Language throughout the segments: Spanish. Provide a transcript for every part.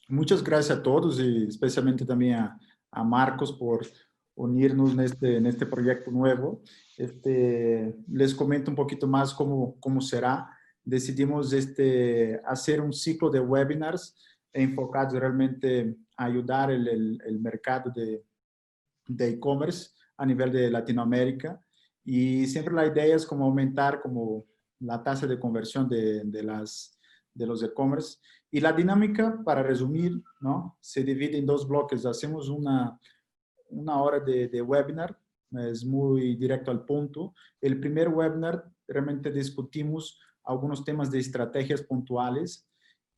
Muchas gracias a todos y especialmente también a Marcos por unirnos en este proyecto nuevo. Les comento un poquito más cómo será. Decidimos hacer un ciclo de webinars enfocados realmente a ayudar el mercado de e-commerce a nivel de Latinoamérica. Y siempre la idea es como aumentar como la tasa de conversión de los e-commerce. Y la dinámica, para resumir, ¿no? Se divide en dos bloques. Hacemos una hora de webinar, es muy directo al punto. El primer webinar realmente discutimos algunos temas de estrategias puntuales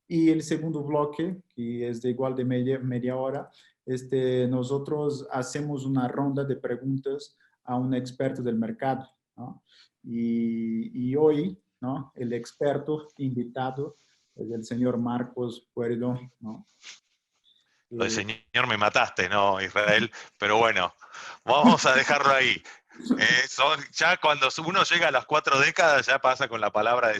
y el segundo bloque, que es de igual de media hora, nosotros hacemos una ronda de preguntas a un experto del mercado, ¿no? Y hoy, ¿no? El experto invitado es el señor Marcos Puerdo, ¿no? Lo de Eh, señor me mataste, ¿no, Israel? Pero bueno, vamos a dejarlo ahí. Ya cuando uno llega a las 4 décadas, ya pasa con la palabra de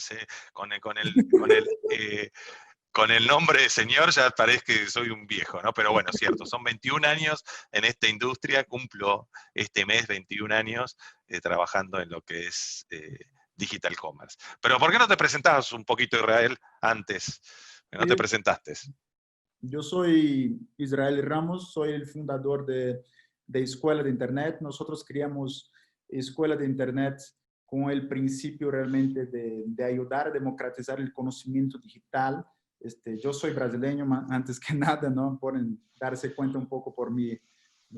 con el nombre de señor, ya parece que soy un viejo, ¿no? Pero bueno, cierto, son 21 años en esta industria, cumplo este mes 21 años trabajando en lo que es digital commerce. Pero ¿por qué no te presentabas un poquito, Israel, antes? Que no te sí, presentaste. yo soy Israel Ramos, soy el fundador de Escuela de Internet. Nosotros creamos Escuela de Internet con el principio realmente de ayudar a democratizar el conocimiento digital. Yo soy brasileño, antes que nada, ¿no? Pueden darse cuenta un poco por mi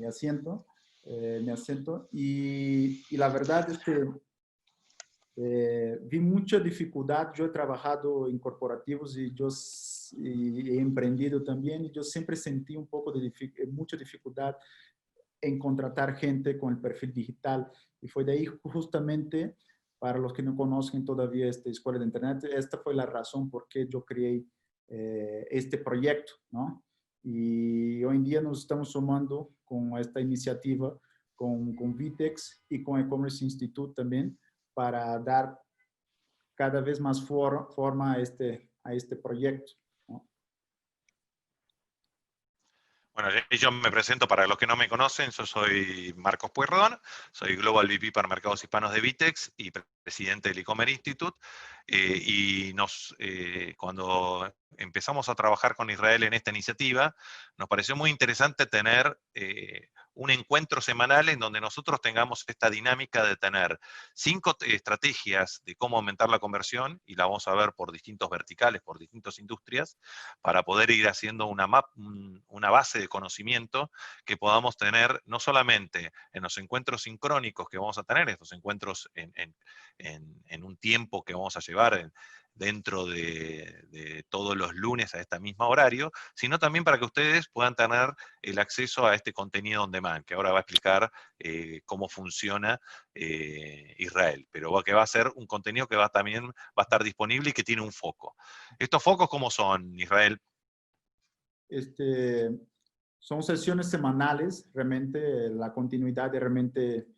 acento, mi acento. Y la verdad es que vi mucha dificultad. Yo he trabajado en corporativos y he emprendido también y yo siempre sentí un poco de mucha dificultad en contratar gente con el perfil digital. Y fue de ahí justamente, para los que no conocen todavía esta escuela de Internet, esta fue la razón por qué yo creé este proyecto, ¿no? Y hoy en día nos estamos sumando con esta iniciativa, con Vitex y con E-Commerce Institute también, para dar cada vez más forma a este proyecto, ¿no? Bueno, yo me presento para los que no me conocen, yo soy Marcos Pueyrredón, soy Global VP para Mercados Hispanos de Vitex y presidente del E-Commerce Institute. Cuando empezamos a trabajar con Israel en esta iniciativa, nos pareció muy interesante tener un encuentro semanal en donde nosotros tengamos esta dinámica de tener 5 estrategias de cómo aumentar la conversión, y la vamos a ver por distintos verticales, por distintas industrias, para poder ir haciendo una base de conocimiento que podamos tener no solamente en los encuentros sincrónicos que vamos a tener, estos encuentros en un tiempo que vamos a llevar dentro de todos los lunes a este mismo horario, sino también para que ustedes puedan tener el acceso a este contenido on demand, que ahora va a explicar cómo funciona Israel, pero que va a ser un contenido que también va a estar disponible y que tiene un foco. ¿Estos focos cómo son, Israel? Este, Son sesiones semanales, realmente la continuidad de realmente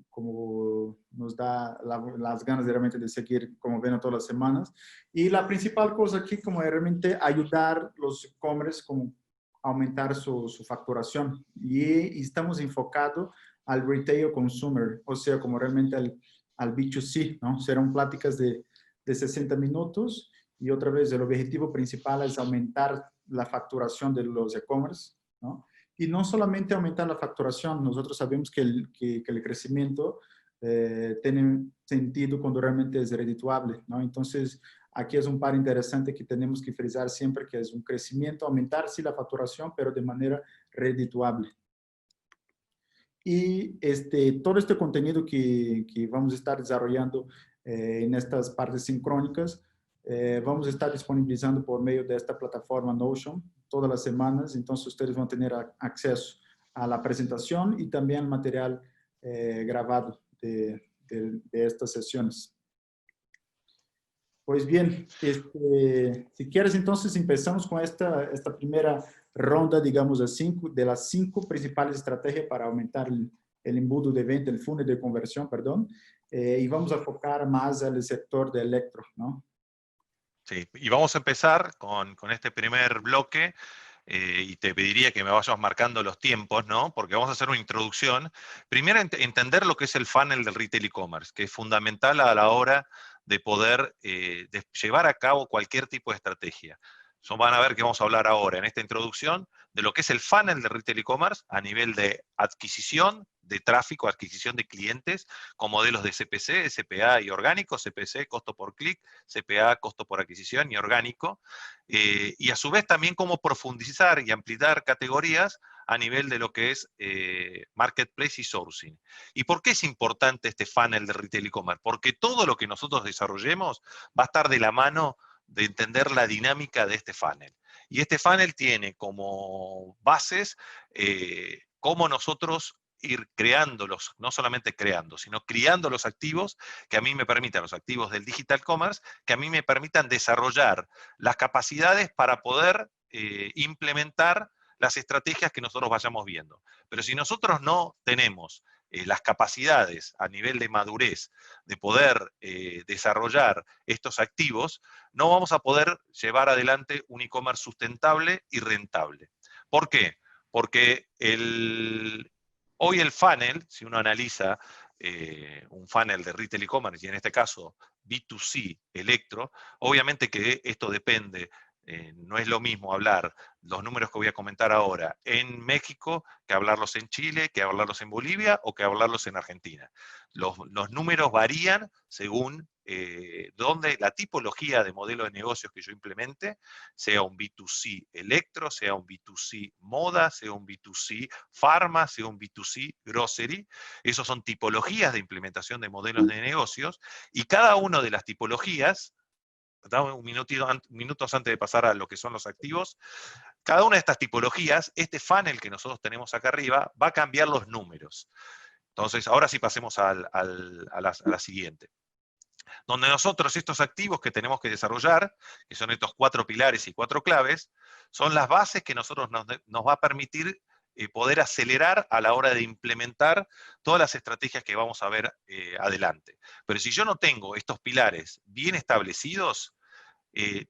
como nos da las ganas de realmente de seguir como ven todas las semanas. Y la principal cosa aquí como es realmente ayudar los e-commerce como aumentar su facturación. Y estamos enfocados al retail consumer, o sea, como realmente al B2C, ¿no? Serán pláticas de 60 minutos y otra vez el objetivo principal es aumentar la facturación de los e-commerce, ¿no? Y no solamente aumentar la facturación, nosotros sabemos que el crecimiento tiene sentido cuando realmente es redituable, ¿no? Entonces, aquí es un par interesante que tenemos que frisar siempre, que es un crecimiento, aumentar sí la facturación, pero de manera redituable. Y todo este contenido que vamos a estar desarrollando en estas partes sincrónicas, vamos a estar disponibilizando por medio de esta plataforma Notion todas las semanas. Entonces ustedes van a tener acceso a la presentación y también al material grabado de estas sesiones. Pues bien, si quieres entonces empezamos con esta primera ronda, digamos, de las cinco principales estrategias para aumentar el embudo de venta, el funnel de conversión, perdón, y vamos a enfocar más al sector de electro, ¿no? Sí, y vamos a empezar con este primer bloque, y te pediría que me vayas marcando los tiempos, ¿no? Porque vamos a hacer una introducción. Primero, entender lo que es el funnel del retail e-commerce, que es fundamental a la hora de poder de llevar a cabo cualquier tipo de estrategia. Van a ver que vamos a hablar ahora en esta introducción de lo que es el funnel de retail e-commerce a nivel de adquisición de tráfico, adquisición de clientes, con modelos de CPC, CPA y orgánico, CPC, costo por clic, CPA, costo por adquisición y orgánico, y a su vez también cómo profundizar y ampliar categorías a nivel de lo que es marketplace y sourcing. ¿Y por qué es importante este funnel de retail e-commerce? Porque todo lo que nosotros desarrollemos va a estar de la mano de entender la dinámica de este funnel. Y este funnel tiene como bases cómo nosotros ir creándolos, no solamente creando, sino criando los activos que a mí me permitan, los activos del digital commerce, que a mí me permitan desarrollar las capacidades para poder implementar las estrategias que nosotros vayamos viendo. Pero si nosotros no tenemos las capacidades a nivel de madurez de poder desarrollar estos activos, no vamos a poder llevar adelante un e-commerce sustentable y rentable. ¿Por qué? Porque hoy el funnel, si uno analiza un funnel de retail e-commerce, y en este caso B2C, electro, obviamente que esto depende, no es lo mismo hablar los números que voy a comentar ahora en México que hablarlos en Chile, que hablarlos en Bolivia o que hablarlos en Argentina. Los números varían según donde la tipología de modelo de negocios que yo implemente, sea un B2C electro, sea un B2C moda, sea un B2C pharma, sea un B2C grocery. Esos son tipologías de implementación de modelos de negocios, y cada una de las tipologías, minutos antes de pasar a lo que son los activos, cada una de estas tipologías, este funnel que nosotros tenemos acá arriba, va a cambiar los números. Entonces, ahora sí pasemos a la siguiente. Donde nosotros estos activos que tenemos que desarrollar, que son estos 4 pilares y 4 claves, son las bases que nosotros nos va a permitir poder acelerar a la hora de implementar todas las estrategias que vamos a ver adelante. Pero si yo no tengo estos pilares bien establecidos,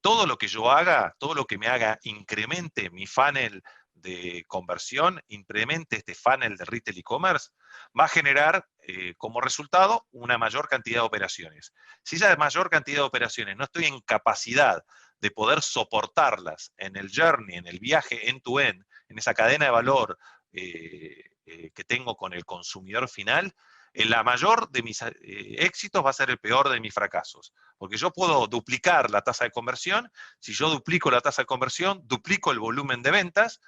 todo lo que yo haga, todo lo que me haga incremente mi funnel de conversión, incremente este funnel de retail e-commerce, va a generar como resultado una mayor cantidad de operaciones. Si esa mayor cantidad de operaciones no estoy en capacidad de poder soportarlas en el journey, en el viaje end-to-end, en esa cadena de valor que tengo con el consumidor final, la mayor de mis éxitos va a ser el peor de mis fracasos. Porque yo puedo duplicar la tasa de conversión. Si yo duplico la tasa de conversión, duplico el volumen de ventas,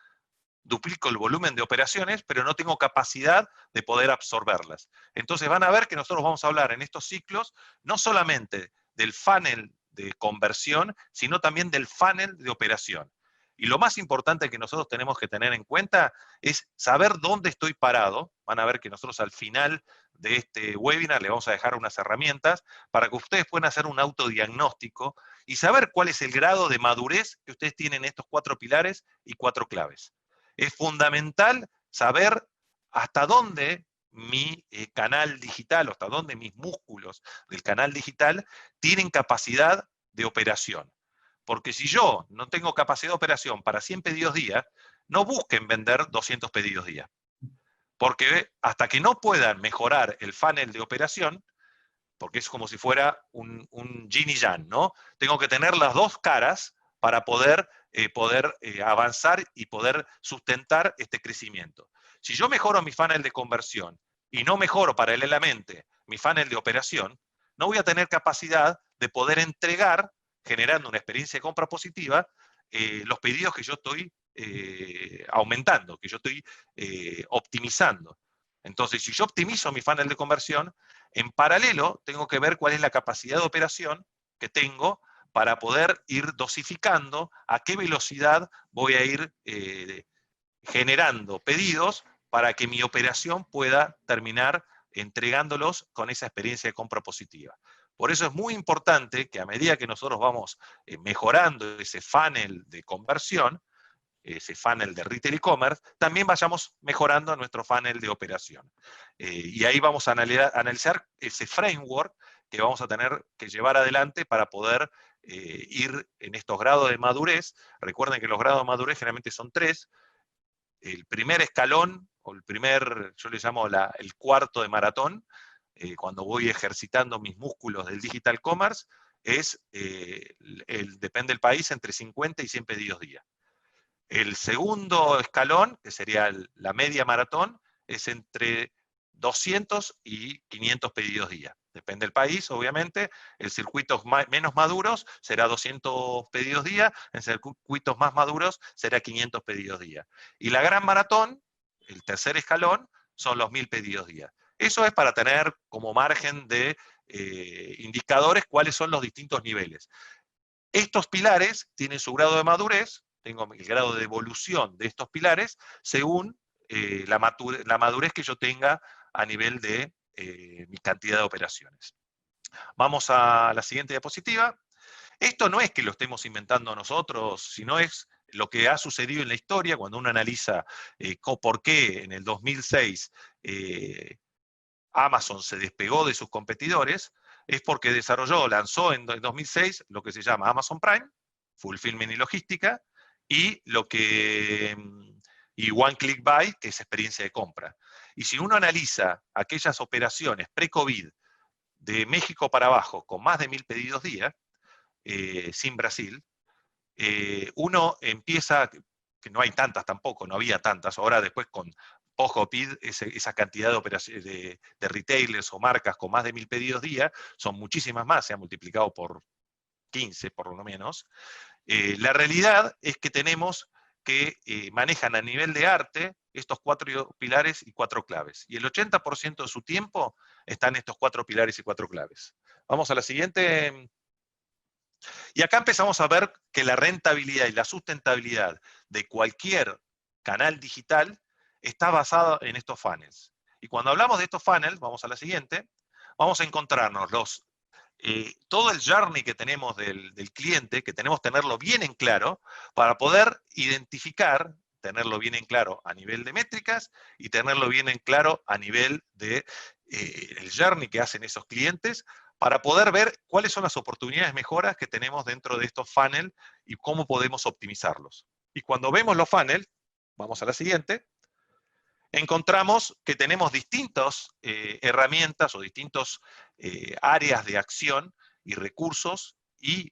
duplico el volumen de operaciones, pero no tengo capacidad de poder absorberlas. Entonces van a ver que nosotros vamos a hablar en estos ciclos no solamente del funnel de conversión, sino también del funnel de operación. Y lo más importante que nosotros tenemos que tener en cuenta es saber dónde estoy parado. Van a ver que nosotros al final de este webinar le vamos a dejar unas herramientas para que ustedes puedan hacer un autodiagnóstico y saber cuál es el grado de madurez que ustedes tienen en estos 4 pilares y 4 claves. Es fundamental saber hasta dónde mi canal digital, o hasta dónde mis músculos del canal digital tienen capacidad de operación. Porque si yo no tengo capacidad de operación para 100 pedidos día, no busquen vender 200 pedidos día. Porque hasta que no puedan mejorar el funnel de operación, porque es como si fuera un yin y yang, ¿no? Tengo que tener las dos caras para poder avanzar y poder sustentar este crecimiento. Si yo mejoro mi funnel de conversión y no mejoro paralelamente mi funnel de operación, no voy a tener capacidad de poder entregar, generando una experiencia de compra positiva, los pedidos que yo estoy aumentando, que yo estoy optimizando. Entonces, si yo optimizo mi funnel de conversión, en paralelo tengo que ver cuál es la capacidad de operación que tengo para poder ir dosificando a qué velocidad voy a ir generando pedidos para que mi operación pueda terminar entregándolos con esa experiencia de compra positiva. Por eso es muy importante que a medida que nosotros vamos mejorando ese funnel de conversión, ese funnel de retail e-commerce, también vayamos mejorando nuestro funnel de operación. Y ahí vamos a analizar ese framework que vamos a tener que llevar adelante para poder ir en estos grados de madurez. Recuerden que los grados de madurez generalmente son 3. El primer escalón, o el primer, yo le llamo el cuarto de maratón, cuando voy ejercitando mis músculos del digital commerce, es, depende del país, entre 50 y 100 pedidos día. El segundo escalón, que sería la media maratón, es entre 200 y 500 pedidos día. Depende del país, obviamente. En circuitos menos maduros será 200 pedidos día, en circuitos más maduros será 500 pedidos día. Y la gran maratón, el tercer escalón, son los 1000 pedidos día. Eso es para tener como margen de indicadores cuáles son los distintos niveles. Estos pilares tienen su grado de madurez, tengo el grado de evolución de estos pilares, según la madurez que yo tenga a nivel de mi cantidad de operaciones. Vamos a la siguiente diapositiva. Esto no es que lo estemos inventando nosotros, sino es lo que ha sucedido en la historia cuando uno analiza por qué en el 2006 Amazon se despegó de sus competidores, es porque lanzó en 2006 lo que se llama Amazon Prime, Fulfillment y Logística, y One Click Buy, que es experiencia de compra. Y si uno analiza aquellas operaciones pre-COVID de México para abajo, con más de 1000 pedidos día, sin Brasil, uno empieza, que no hay tantas tampoco, no había tantas, ahora después con post-COVID, esa cantidad de operaciones de retailers o marcas con más de 1000 pedidos día, son muchísimas más, se han multiplicado por 15 por lo menos. La realidad es que tenemos que manejan a nivel de arte estos 4 pilares y 4 claves. Y el 80% de su tiempo está en estos 4 pilares y 4 claves. Vamos a la siguiente. Y acá empezamos a ver que la rentabilidad y la sustentabilidad de cualquier canal digital está basada en estos funnels. Y cuando hablamos de estos funnels, vamos a la siguiente, vamos a encontrarnos todo el journey que tenemos del cliente, que tenemos que tenerlo bien en claro, para poder identificar, tenerlo bien en claro a nivel de métricas y tenerlo bien en claro a nivel de el journey que hacen esos clientes, para poder ver cuáles son las oportunidades de mejoras que tenemos dentro de estos funnels y cómo podemos optimizarlos. Y cuando vemos los funnels, vamos a la siguiente, encontramos que tenemos distintas herramientas o distintas áreas de acción y recursos y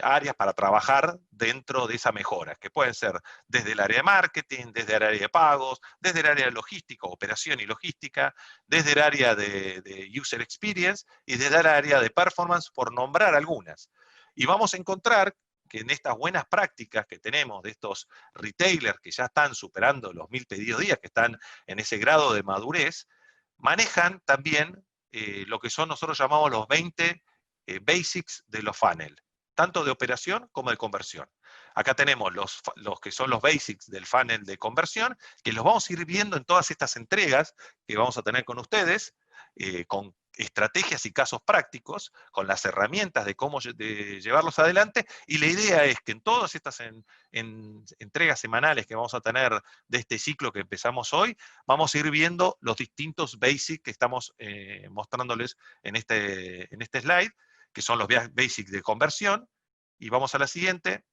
áreas para trabajar dentro de esa mejora, que pueden ser desde el área de marketing, desde el área de pagos, desde el área de logística, operación y logística, desde el área de user experience y desde el área de performance, por nombrar algunas. Y vamos a encontrar que en estas buenas prácticas que tenemos de estos retailers que ya están superando los 1000 pedidos día, que están en ese grado de madurez, manejan también lo que nosotros llamamos los 20 basics de los funnel, tanto de operación como de conversión. Acá tenemos los que son los basics del funnel de conversión, que los vamos a ir viendo en todas estas entregas que vamos a tener con ustedes, con estrategias y casos prácticos, con las herramientas de cómo llevarlos adelante, y la idea es que en todas estas entregas semanales que vamos a tener de este ciclo que empezamos hoy, vamos a ir viendo los distintos basics que estamos mostrándoles en este slide, que son los basics de conversión, y vamos a la siguiente.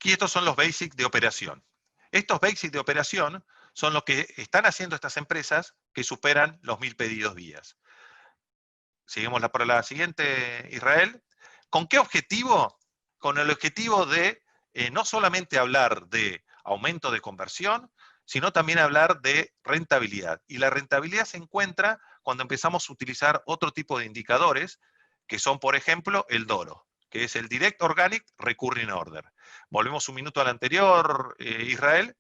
Y estos son los basics de operación. Estos basics de operación son los que están haciendo estas empresas que superan los 1000 pedidos días. Seguimos por la siguiente, Israel. ¿Con qué objetivo? Con el objetivo de no solamente hablar de aumento de conversión, sino también hablar de rentabilidad. Y la rentabilidad se encuentra cuando empezamos a utilizar otro tipo de indicadores, que son, por ejemplo, el DORO, que es el Direct Organic Recurring Order. Volvemos un minuto al anterior, Israel,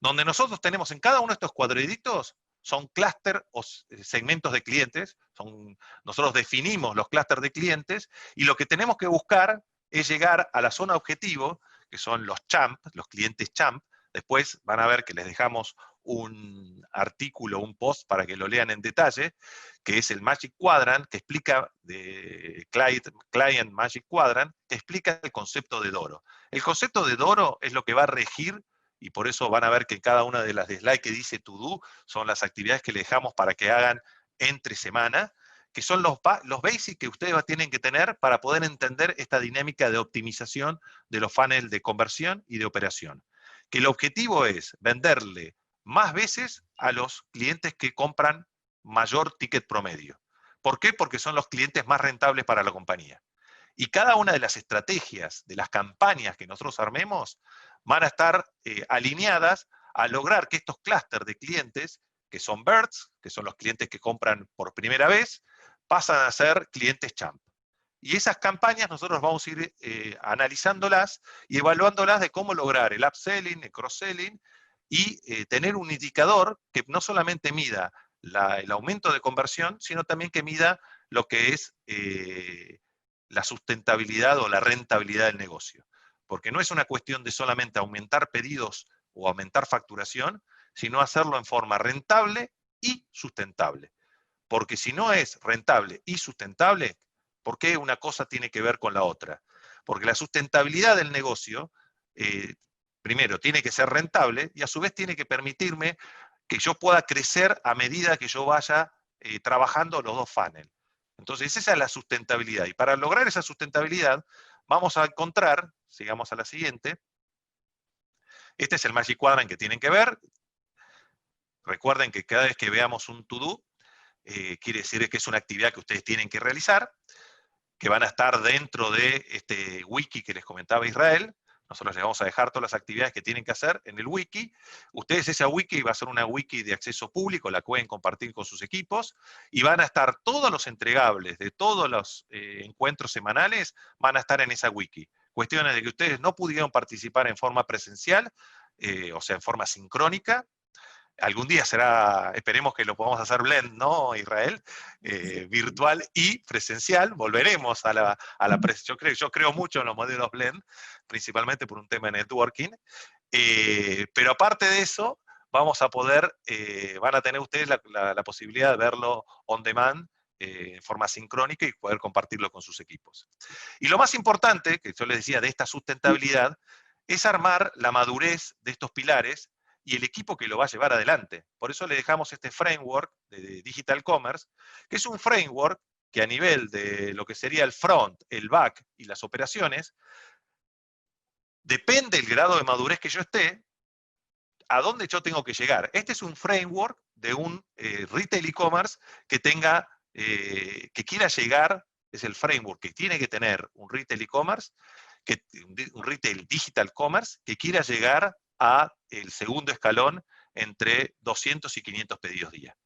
donde nosotros tenemos en cada uno de estos cuadraditos, son clúster o segmentos de clientes, nosotros definimos los clústeres de clientes, y lo que tenemos que buscar es llegar a la zona objetivo, que son los champ, los clientes champ. Después van a ver que les dejamos un artículo, un post para que lo lean en detalle, que es el Magic Quadrant, que explica, de Client Magic Quadrant, que explica el concepto de DORO. El concepto de DORO es lo que va a regir, y por eso van a ver que cada una de las slides que dice To Do son las actividades que le dejamos para que hagan entre semana, que son los basics que ustedes tienen que tener para poder entender esta dinámica de optimización de los funnels de conversión y de operación. Que el objetivo es venderle más veces a los clientes que compran mayor ticket promedio. ¿Por qué? Porque son los clientes más rentables para la compañía. Y cada una de las estrategias, de las campañas que nosotros armemos, van a estar alineadas a lograr que estos clústeres de clientes, que son BERTs, que son los clientes que compran por primera vez, pasan a ser clientes champ. Y esas campañas nosotros vamos a ir analizándolas y evaluándolas de cómo lograr el upselling, el cross-selling, y tener un indicador que no solamente mida el aumento de conversión, sino también que mida lo que es la sustentabilidad o la rentabilidad del negocio. Porque no es una cuestión de solamente aumentar pedidos o aumentar facturación, sino hacerlo en forma rentable y sustentable. Porque si no es rentable y sustentable, ¿por qué una cosa tiene que ver con la otra? Porque la sustentabilidad del negocio, primero, tiene que ser rentable y a su vez tiene que permitirme que yo pueda crecer a medida que yo vaya trabajando los dos funnels. Entonces, esa es la sustentabilidad. Y para lograr esa sustentabilidad, vamos a encontrar, sigamos a la siguiente, este es el Magic Quadrant que tienen que ver. Recuerden que cada vez que veamos un to-do, quiere decir que es una actividad que ustedes tienen que realizar, que van a estar dentro de este wiki que les comentaba Israel. Nosotros les vamos a dejar todas las actividades que tienen que hacer en el wiki. Ustedes esa wiki va a ser una wiki de acceso público, la pueden compartir con sus equipos, y van a estar todos los entregables de todos los encuentros semanales, van a estar en esa wiki. Cuestiones de que ustedes no pudieron participar en forma presencial, o sea, en forma sincrónica. Algún día será, esperemos que lo podamos hacer blend, ¿no, Israel? Virtual y presencial. Volveremos a la yo creo mucho en los modelos blend, principalmente por un tema de networking. Pero aparte de eso, vamos a poder, van a tener ustedes la posibilidad de verlo on demand, en forma sincrónica y poder compartirlo con sus equipos. Y lo más importante, que yo les decía, de esta sustentabilidad, es armar la madurez de estos pilares y el equipo que lo va a llevar adelante. Por eso le dejamos este framework de Digital Commerce, que es un framework que a nivel de lo que sería el front, el back y las operaciones, depende del grado de madurez que yo esté, a dónde yo tengo que llegar. Este es un framework de un retail e-commerce que tenga, que quiera llegar, es el framework que tiene que tener un retail e-commerce, un retail digital commerce, que quiera llegar a el segundo escalón entre 200 y 500 pedidos día.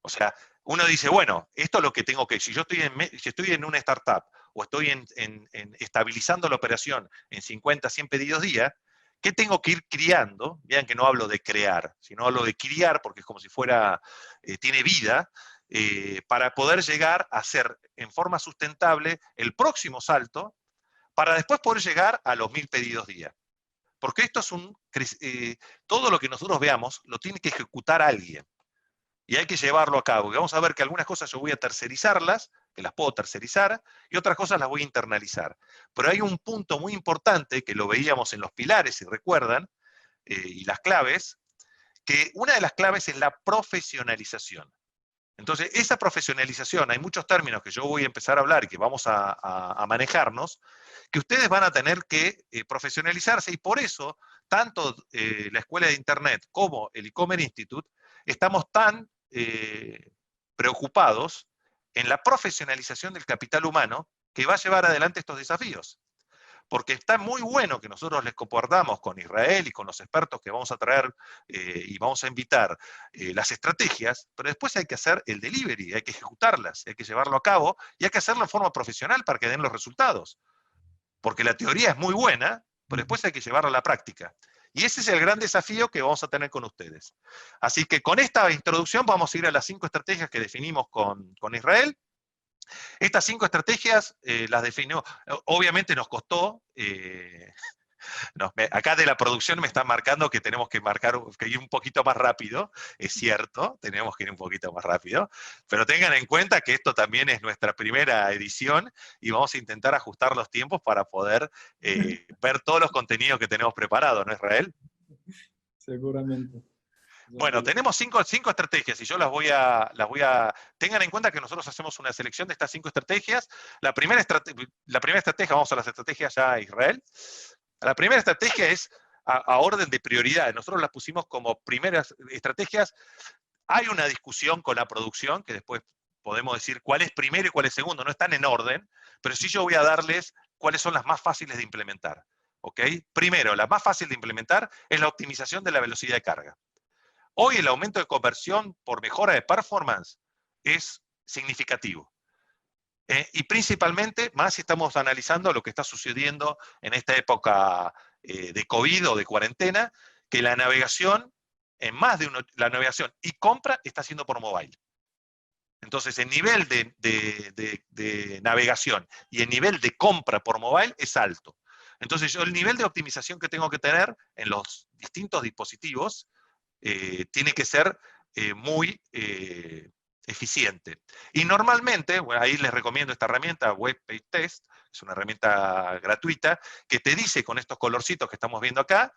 O sea, uno dice, bueno, esto es lo que tengo que, si estoy en una startup o estoy estabilizando la operación en 50, 100 pedidos día, ¿qué tengo que ir criando? Vean que no hablo de crear, sino hablo de criar, porque es como si fuera, tiene vida, para poder llegar a ser en forma sustentable el próximo salto, para después poder llegar a los 1000 pedidos día. Porque esto es todo lo que nosotros veamos lo tiene que ejecutar alguien. Y hay que llevarlo a cabo. Y vamos a ver que algunas cosas yo voy a tercerizarlas, que las puedo tercerizar, y otras cosas las voy a internalizar. Pero hay un punto muy importante, que lo veíamos en los pilares, si recuerdan, y las claves, que una de las claves es la profesionalización. Entonces, esa profesionalización, hay muchos términos que yo voy a empezar a hablar y que vamos a manejarnos, que ustedes van a tener que profesionalizarse, y por eso, tanto la Escuela de Internet como el E-Commerce Institute, estamos tan preocupados en la profesionalización del capital humano que va a llevar adelante estos desafíos. Porque está muy bueno que nosotros les compartamos con Israel y con los expertos que vamos a traer y vamos a invitar las estrategias, pero después hay que hacer el delivery, hay que ejecutarlas, hay que llevarlo a cabo y hay que hacerlo de forma profesional para que den los resultados. Porque la teoría es muy buena, pero después hay que llevarla a la práctica. Y ese es el gran desafío que vamos a tener con ustedes. Así que con esta introducción vamos a ir a las 5 estrategias que definimos con Israel. Estas 5 estrategias las definió, obviamente nos costó, acá de la producción me están marcando que tenemos que ir un poquito más rápido, es cierto, tenemos que ir un poquito más rápido, pero tengan en cuenta que esto también es nuestra primera edición y vamos a intentar ajustar los tiempos para poder ver todos los contenidos que tenemos preparados, ¿no, Israel? Seguramente. Bueno, tenemos cinco estrategias y yo tengan en cuenta que nosotros hacemos una selección de estas 5 estrategias. La primera estrategia, vamos a las estrategias ya a Israel. La primera estrategia es a orden de prioridad. Nosotros las pusimos como primeras estrategias. Hay una discusión con la producción, que después podemos decir cuál es primero y cuál es segundo. No están en orden, pero sí yo voy a darles cuáles son las más fáciles de implementar. ¿Ok? Primero, la más fácil de implementar es la optimización de la velocidad de carga. Hoy el aumento de conversión por mejora de performance es significativo. Y principalmente, más si estamos analizando lo que está sucediendo en esta época de COVID o de cuarentena, que la navegación, la navegación y compra está haciendo por mobile. Entonces, el nivel de navegación y el nivel de compra por mobile es alto. Entonces, el nivel de optimización que tengo que tener en los distintos dispositivos tiene que ser muy eficiente. Y normalmente, bueno, ahí les recomiendo esta herramienta, Web Page Test, es una herramienta gratuita, que te dice con estos colorcitos que estamos viendo acá,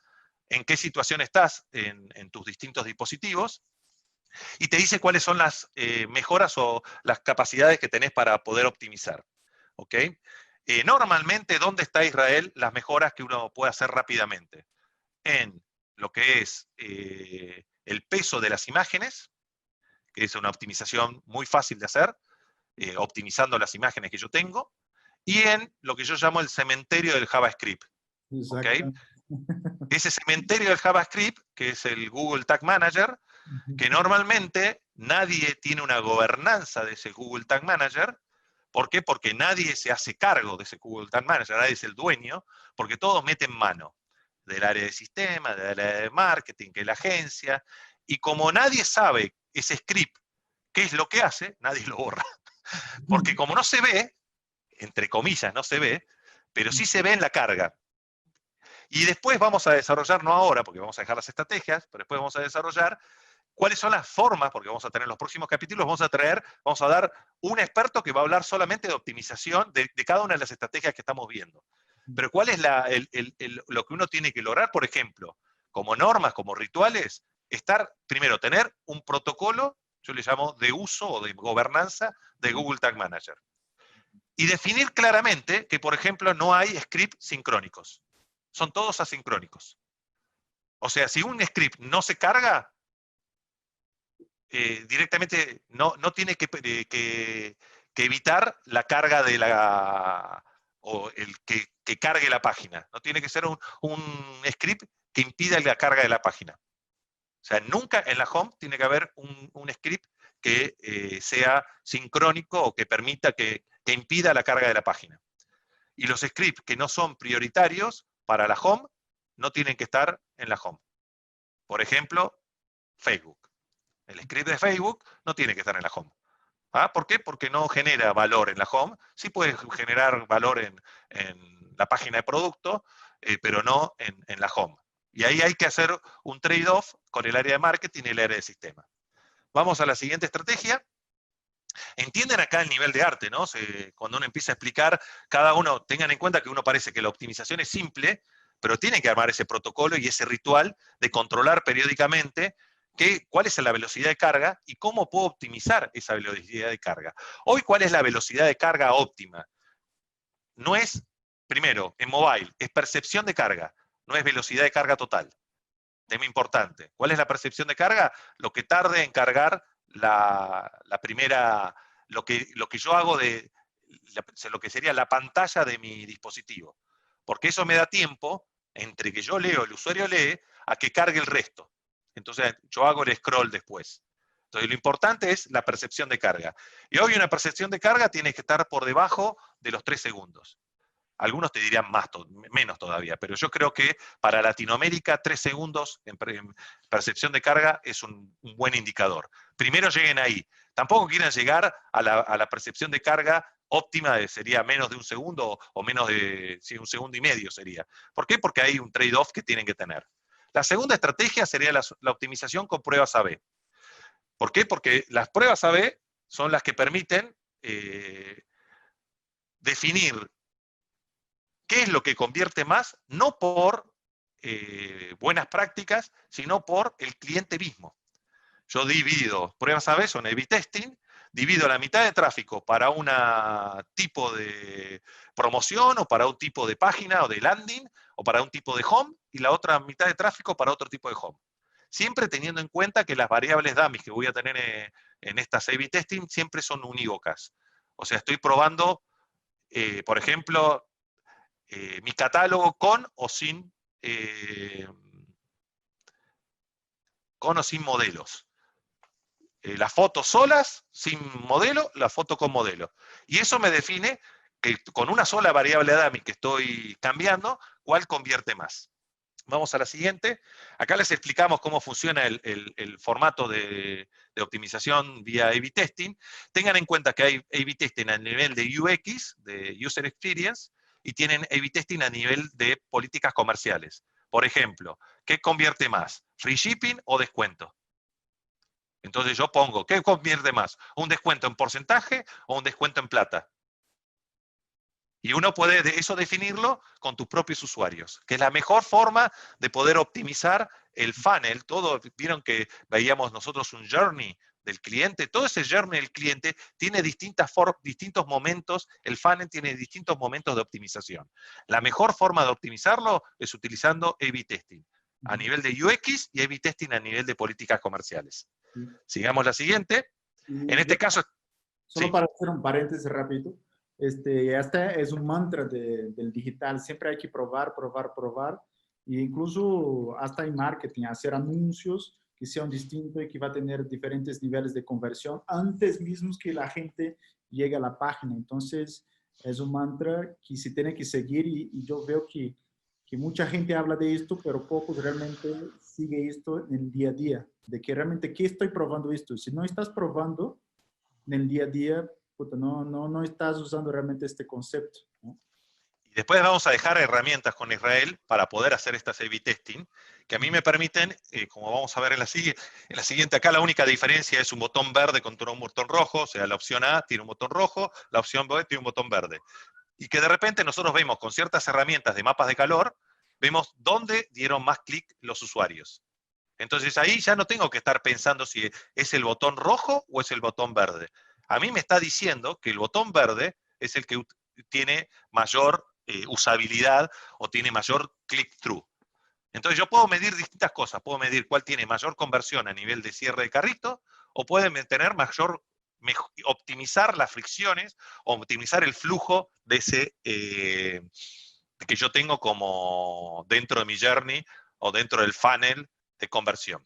en qué situación estás en tus distintos dispositivos, y te dice cuáles son las mejoras o las capacidades que tenés para poder optimizar. ¿Ok? Normalmente, ¿dónde está Israel? Las mejoras que uno puede hacer rápidamente. En lo que es el peso de las imágenes, que es una optimización muy fácil de hacer, optimizando las imágenes que yo tengo, y en lo que yo llamo el cementerio del JavaScript. ¿Okay? Ese cementerio del JavaScript, que es el Google Tag Manager, que normalmente nadie tiene una gobernanza de ese Google Tag Manager. ¿Por qué? Porque nadie se hace cargo de ese Google Tag Manager, nadie es el dueño, porque todos meten mano del área de sistemas, del área de marketing, que es la agencia, y como nadie sabe ese script, qué es lo que hace, nadie lo borra. Porque como no se ve, entre comillas no se ve, pero sí se ve en la carga. Y después vamos a desarrollar, no ahora, porque vamos a dejar las estrategias, pero después vamos a desarrollar cuáles son las formas, porque vamos a tener en los próximos capítulos, vamos a dar un experto que va a hablar solamente de optimización de cada una de las estrategias que estamos viendo. Pero ¿cuál es lo que uno tiene que lograr? Por ejemplo, como normas, como rituales, primero, tener un protocolo, yo le llamo de uso o de gobernanza de Google Tag Manager. Y definir claramente que, por ejemplo, no hay scripts sincrónicos. Son todos asincrónicos. O sea, si un script no se carga, directamente no tiene que evitar la carga o el que cargue la página. No tiene que ser un script que impida la carga de la página. O sea, nunca en la home tiene que haber un script que sea sincrónico o que permita que impida la carga de la página. Y los scripts que no son prioritarios para la home no tienen que estar en la home. Por ejemplo, Facebook. El script de Facebook no tiene que estar en la home. ¿Ah? ¿Por qué? Porque no genera valor en la home. Sí puede generar valor en la página de producto, pero no en la home. Y ahí hay que hacer un trade-off con el área de marketing y el área de sistema. Vamos a la siguiente estrategia. Entienden acá el nivel de arte, ¿no? Cuando uno empieza a explicar, cada uno, tengan en cuenta que uno parece que la optimización es simple, pero tiene que armar ese protocolo y ese ritual de controlar periódicamente cuál es la velocidad de carga y cómo puedo optimizar esa velocidad de carga. Hoy, ¿cuál es la velocidad de carga óptima? No es, primero, en mobile, es percepción de carga, no es velocidad de carga total. Tema importante. ¿Cuál es la percepción de carga? Lo que tarde en cargar la primera, lo que yo hago lo que sería la pantalla de mi dispositivo. Porque eso me da tiempo, entre que yo leo, el usuario lee, a que cargue el resto. Entonces yo hago el scroll después. Entonces lo importante es la percepción de carga. Y hoy una percepción de carga tiene que estar por debajo de los 3 segundos. Algunos te dirían menos todavía, pero yo creo que para Latinoamérica 3 segundos en percepción de carga es un buen indicador. Primero lleguen ahí. Tampoco quieran llegar a la percepción de carga óptima, sería menos de 1 segundo o menos de 1 segundo y medio sería. ¿Por qué? Porque hay un trade-off que tienen que tener. La segunda estrategia sería la optimización con pruebas A/B. ¿Por qué? Porque las pruebas A/B son las que permiten definir qué es lo que convierte más, no por buenas prácticas, sino por el cliente mismo. yo divido pruebas A/B, son A/B testing, divido la mitad de tráfico para un tipo de promoción, o para un tipo de página o de landing, o para un tipo de home, y la otra mitad de tráfico para otro tipo de home. Siempre teniendo en cuenta que las variables dummies que voy a tener en estas A/B testing siempre son unívocas. O sea, estoy probando, por ejemplo, mi catálogo con o sin modelos. Las fotos solas, sin modelo, la foto con modelo. Y eso me define que con una sola variable dummy que estoy cambiando, cuál convierte más. Vamos a la siguiente. Acá les explicamos cómo funciona el formato de optimización vía A/B testing. Tengan en cuenta que hay A/B testing a nivel de UX, de User Experience, y tienen A/B testing a nivel de políticas comerciales. Por ejemplo, ¿qué convierte más? ¿Free shipping o descuento? Entonces yo pongo, ¿qué convierte más? ¿Un descuento en porcentaje o un descuento en plata? Y uno puede eso definirlo con tus propios usuarios, que es la mejor forma de poder optimizar el funnel. Vieron que veíamos nosotros un journey del cliente, todo ese journey del cliente tiene distintos momentos, el funnel tiene distintos momentos de optimización. La mejor forma de optimizarlo es utilizando A/B testing a nivel de UX y A/B testing a nivel de políticas comerciales. Sí. Sigamos la siguiente. En Y este caso, solo sí. para hacer un paréntesis rápido, este es un mantra del digital, siempre hay que probar, probar, probar, e incluso hasta en marketing, hacer anuncios que sean distintos y que va a tener diferentes niveles de conversión antes mismo que la gente llegue a la página. Entonces, es un mantra que se tiene que seguir y yo veo que mucha gente habla de esto, pero pocos realmente sigue esto en el día a día, de que realmente, ¿qué estoy probando esto? Si no estás probando, en el día a día, puta, no estás usando realmente este concepto, ¿no? Y después vamos a dejar herramientas con Israel para poder hacer estas A/B testing, que a mí me permiten, como vamos a ver en la siguiente, acá la única diferencia es un botón verde contra un botón rojo, o sea, la opción A tiene un botón rojo, la opción B tiene un botón verde. Y que de repente nosotros vemos con ciertas herramientas de mapas de calor, vemos dónde dieron más clic los usuarios. Entonces ahí ya no tengo que estar pensando si es el botón rojo o es el botón verde. A mí me está diciendo que el botón verde es el que tiene mayor usabilidad o tiene mayor click-through. Entonces yo puedo medir distintas cosas. Puedo medir cuál tiene mayor conversión a nivel de cierre de carrito, o puede tener optimizar las fricciones, o optimizar el flujo de ese que yo tengo como dentro de mi journey o dentro del funnel de conversión.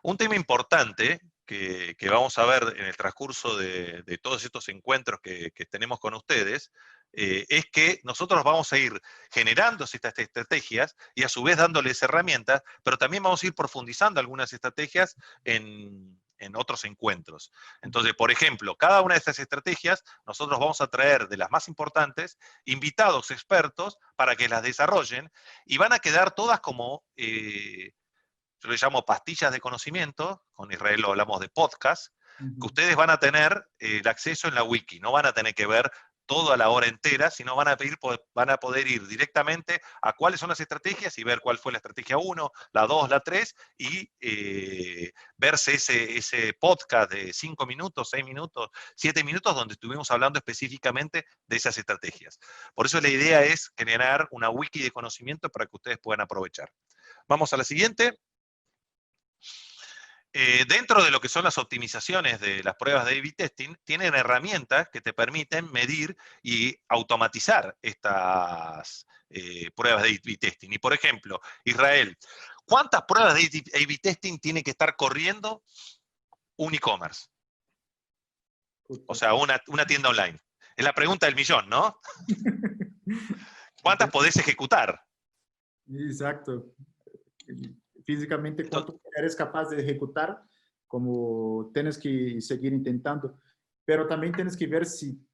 Un tema importante que vamos a ver en el transcurso de todos estos encuentros que tenemos con ustedes, es que nosotros vamos a ir generando estas estrategias y a su vez dándoles herramientas, pero también vamos a ir profundizando algunas estrategias en otros encuentros. Entonces, por ejemplo, cada una de estas estrategias nosotros vamos a traer de las más importantes invitados expertos para que las desarrollen, y van a quedar todas como yo le llamo pastillas de conocimiento, con Israel lo hablamos de podcast, que ustedes van a tener el acceso en la wiki, no van a tener que ver toda la hora entera, sino van a poder ir directamente a cuáles son las estrategias y ver cuál fue la estrategia 1, la 2, la 3, y verse ese podcast de 5 minutos, 6 minutos, 7 minutos, donde estuvimos hablando específicamente de esas estrategias. Por eso la idea es generar una wiki de conocimiento para que ustedes puedan aprovechar. Vamos a la siguiente. Dentro de lo que son las optimizaciones de las pruebas de A/B testing, tienen herramientas que te permiten medir y automatizar estas pruebas de A/B testing. Y por ejemplo, Israel, ¿cuántas pruebas de A/B testing tiene que estar corriendo un e-commerce? O sea, una tienda online. Es la pregunta del millón, ¿no? ¿Cuántas podés ejecutar? Exacto. Físicamente, Entonces, ¿cuánto eres capaz de ejecutar? Como tienes que seguir intentando. Pero también tienes que ver si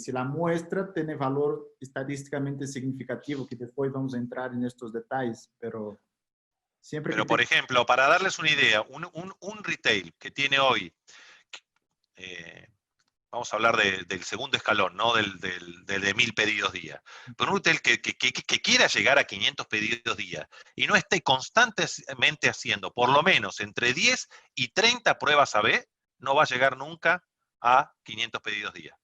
la muestra tiene valor estadísticamente significativo, que después vamos a entrar en estos detalles. Pero siempre que por ejemplo, para darles una idea, un retail que tiene hoy vamos a hablar del segundo escalón, ¿no? De 1000 pedidos día. Pero un retail que quiera llegar a 500 pedidos día y no esté constantemente haciendo por lo menos entre 10 y 30 pruebas A/B, no va a llegar nunca a 500 pedidos día.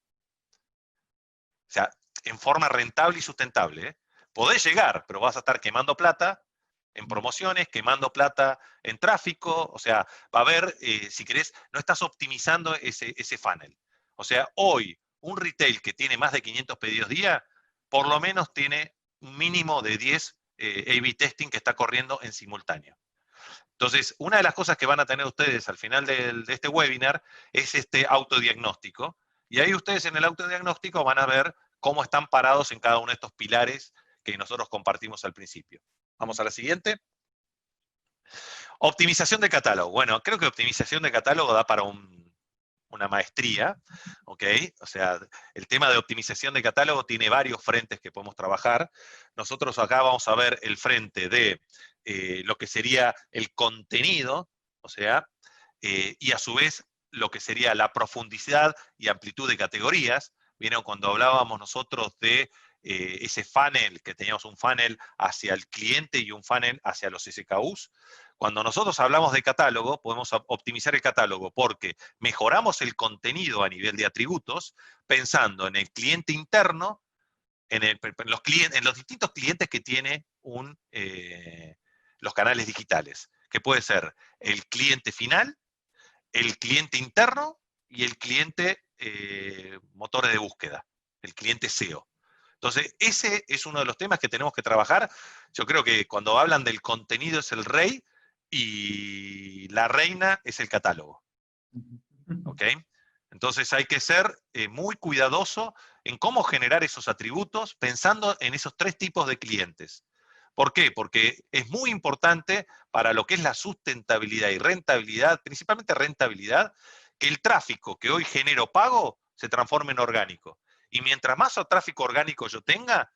O sea, en forma rentable y sustentable, ¿eh? Podés llegar, pero vas a estar quemando plata en promociones, quemando plata en tráfico, o sea, va a haber, si querés, no estás optimizando ese funnel. O sea, hoy, un retail que tiene más de 500 pedidos día, por lo menos tiene un mínimo de 10 A/B testing que está corriendo en simultáneo. Entonces, una de las cosas que van a tener ustedes al final de este webinar es este autodiagnóstico. Y ahí ustedes en el autodiagnóstico van a ver cómo están parados en cada uno de estos pilares que nosotros compartimos al principio. Vamos a la siguiente. Optimización de catálogo. Bueno, creo que optimización de catálogo da para una maestría, ¿ok? O sea, el tema de optimización de catálogo tiene varios frentes que podemos trabajar. Nosotros acá vamos a ver el frente de lo que sería el contenido, o sea, y a su vez lo que sería la profundidad y amplitud de categorías. ¿Vieron? Cuando hablábamos nosotros de ese funnel, que teníamos un funnel hacia el cliente y un funnel hacia los SKUs. Cuando nosotros hablamos de catálogo, podemos optimizar el catálogo porque mejoramos el contenido a nivel de atributos, pensando en el cliente interno, en los distintos clientes que tiene los canales digitales, que puede ser el cliente final, el cliente interno y el cliente motores de búsqueda, el cliente SEO. Entonces, ese es uno de los temas que tenemos que trabajar. Yo creo que cuando hablan del contenido es el rey y la reina es el catálogo. ¿Ok? Entonces hay que ser muy cuidadoso en cómo generar esos atributos pensando en esos tres tipos de clientes. ¿Por qué? Porque es muy importante para lo que es la sustentabilidad y rentabilidad, principalmente rentabilidad, que el tráfico que hoy genero pago se transforme en orgánico. Y mientras más tráfico orgánico yo tenga,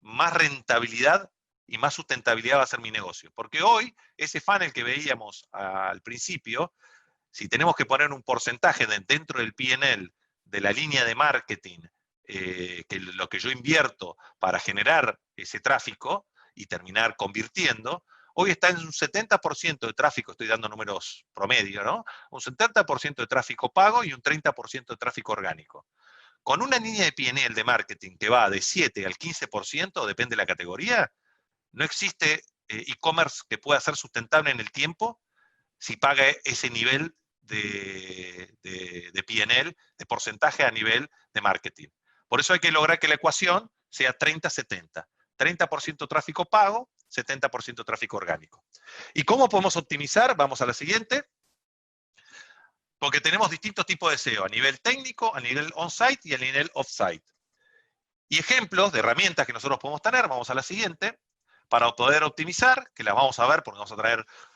más rentabilidad y más sustentabilidad va a ser mi negocio. Porque hoy, ese funnel que veíamos al principio, si tenemos que poner un porcentaje dentro del P&L de la línea de marketing, que lo que yo invierto para generar ese tráfico y terminar convirtiendo, hoy está en un 70% de tráfico, estoy dando números promedio, ¿no? Un 70% de tráfico pago y un 30% de tráfico orgánico. Con una línea de P&L de marketing que va de 7 al 15%, depende de la categoría, no existe e-commerce que pueda ser sustentable en el tiempo si paga ese nivel de P&L, de porcentaje a nivel de marketing. Por eso hay que lograr que la ecuación sea 30-70. 30% tráfico pago, 70% tráfico orgánico. ¿Y cómo podemos optimizar? Vamos a la siguiente. Porque tenemos distintos tipos de SEO, a nivel técnico, a nivel on-site y a nivel off-site. Y ejemplos de herramientas que nosotros podemos tener, vamos a la siguiente, para poder optimizar, que las vamos a ver porque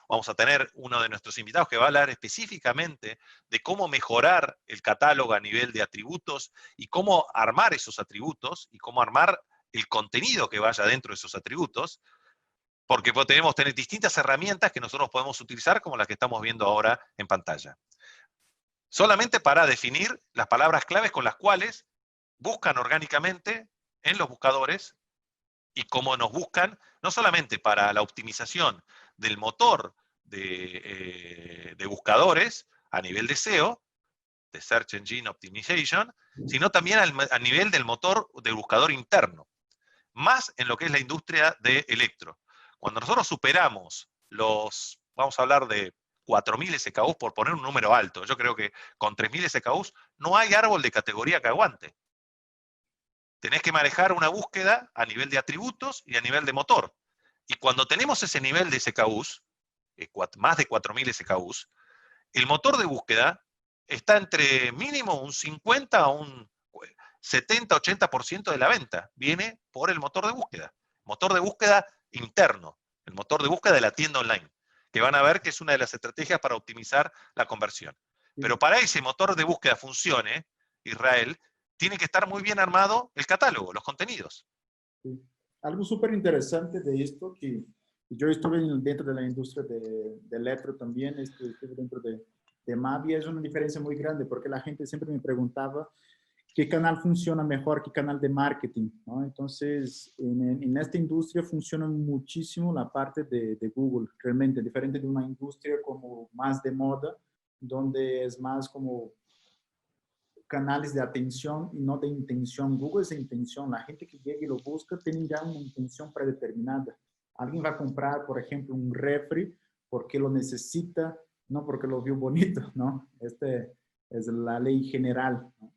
vamos a tener uno de nuestros invitados que va a hablar específicamente de cómo mejorar el catálogo a nivel de atributos y cómo armar esos atributos y cómo armar el contenido que vaya dentro de esos atributos, porque podemos tener distintas herramientas que nosotros podemos utilizar como las que estamos viendo ahora en pantalla. Solamente para definir las palabras claves con las cuales buscan orgánicamente en los buscadores y cómo nos buscan, no solamente para la optimización del motor de buscadores a nivel de SEO, de Search Engine Optimization, sino también a nivel del motor de buscador interno, más en lo que es la industria de electro. Cuando nosotros superamos vamos a hablar de 4.000 SKUs por poner un número alto, yo creo que con 3.000 SKUs no hay árbol de categoría que aguante. Tenés que manejar una búsqueda a nivel de atributos y a nivel de motor. Y cuando tenemos ese nivel de SKUs, más de 4.000 SKUs, el motor de búsqueda está entre mínimo un 50 a un 70-80% de la venta. Viene por el motor de búsqueda interno, el motor de búsqueda de la tienda online, que van a ver que es una de las estrategias para optimizar la conversión. Pero para ese motor de búsqueda funcione, Israel, tiene que estar muy bien armado el catálogo, los contenidos. Sí. Algo súper interesante de esto, que yo estuve dentro de la industria de electro también, estuve dentro de Mavia es una diferencia muy grande, porque la gente siempre me preguntaba qué canal funciona mejor, qué canal de marketing, ¿no? Entonces, en esta industria funciona muchísimo la parte de Google, realmente, diferente de una industria como más de moda, donde es más como canales de atención y no de intención. Google es de intención. La gente que llega y lo busca tiene ya una intención predeterminada. Alguien va a comprar, por ejemplo, un refri porque lo necesita, no porque lo vio bonito, ¿no? Este es la ley general, ¿no?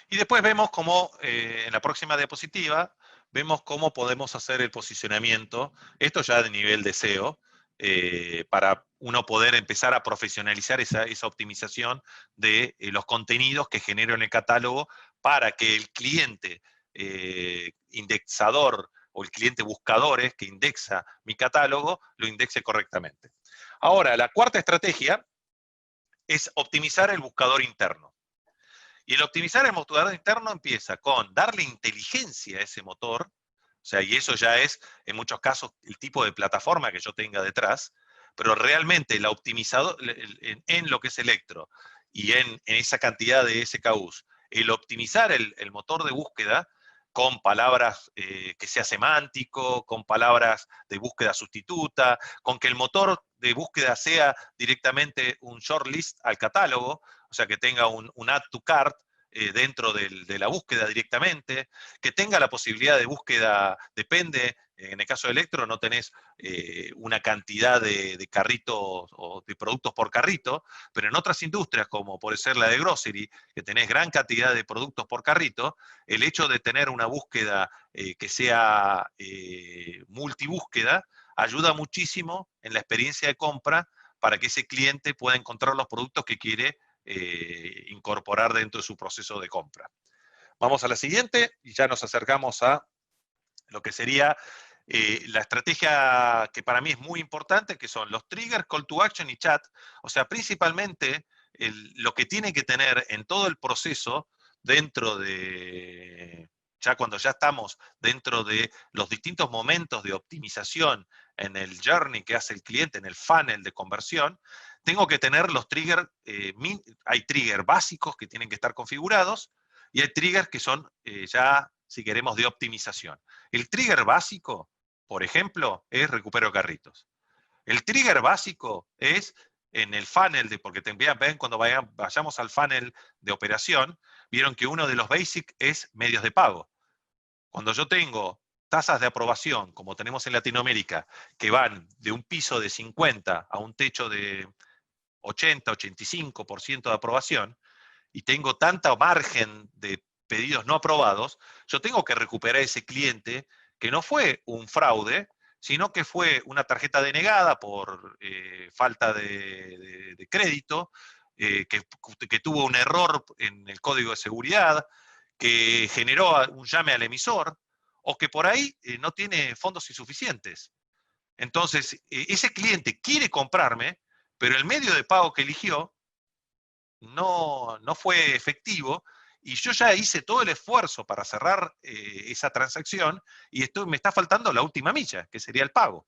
Y después vemos cómo, en la próxima diapositiva, vemos cómo podemos hacer el posicionamiento, esto ya de nivel de SEO, para uno poder empezar a profesionalizar esa optimización de los contenidos que genero en el catálogo para que el cliente indexador o el cliente buscadores que indexa mi catálogo lo indexe correctamente. Ahora, la cuarta estrategia es optimizar el buscador interno. Y el optimizar el motor interno empieza con darle inteligencia a ese motor, o sea, y eso ya es, en muchos casos, el tipo de plataforma que yo tenga detrás, pero realmente la optimizador, en lo que es Electro y en esa cantidad de SKUs, el optimizar el motor de búsqueda con palabras que sea semántico, con palabras de búsqueda sustituta, con que el motor de búsqueda sea directamente un shortlist al catálogo, o sea, que tenga un add to cart dentro de la búsqueda directamente, que tenga la posibilidad de búsqueda, depende, en el caso de Electro no tenés una cantidad de carritos o de productos por carrito, pero en otras industrias, como puede ser la de grocery, que tenés gran cantidad de productos por carrito, el hecho de tener una búsqueda que sea multibúsqueda ayuda muchísimo en la experiencia de compra para que ese cliente pueda encontrar los productos que quiere incorporar dentro de su proceso de compra. Vamos a la siguiente y ya nos acercamos a lo que sería la estrategia que para mí es muy importante, que son los triggers, call to action y chat. O sea, principalmente lo que tiene que tener en todo el proceso dentro de, ya cuando ya estamos dentro de los distintos momentos de optimización en el journey que hace el cliente, en el funnel de conversión, tengo que tener los triggers, hay triggers básicos que tienen que estar configurados y hay triggers que son ya, si queremos, de optimización. El trigger básico, por ejemplo, es recupero carritos. El trigger básico es en el funnel, porque ven cuando vayamos al funnel de operación, vieron que uno de los basic es medios de pago. Cuando yo tengo tasas de aprobación, como tenemos en Latinoamérica, que van de un piso de 50 a un techo de 80, 85% de aprobación, y tengo tanta margen de pedidos no aprobados, yo tengo que recuperar ese cliente que no fue un fraude, sino que fue una tarjeta denegada por falta de crédito, que tuvo un error en el código de seguridad, que generó un llame al emisor, o que por ahí no tiene fondos insuficientes. Entonces, ese cliente quiere comprarme, pero el medio de pago que eligió no fue efectivo y yo ya hice todo el esfuerzo para cerrar esa transacción y me está faltando la última milla, que sería el pago.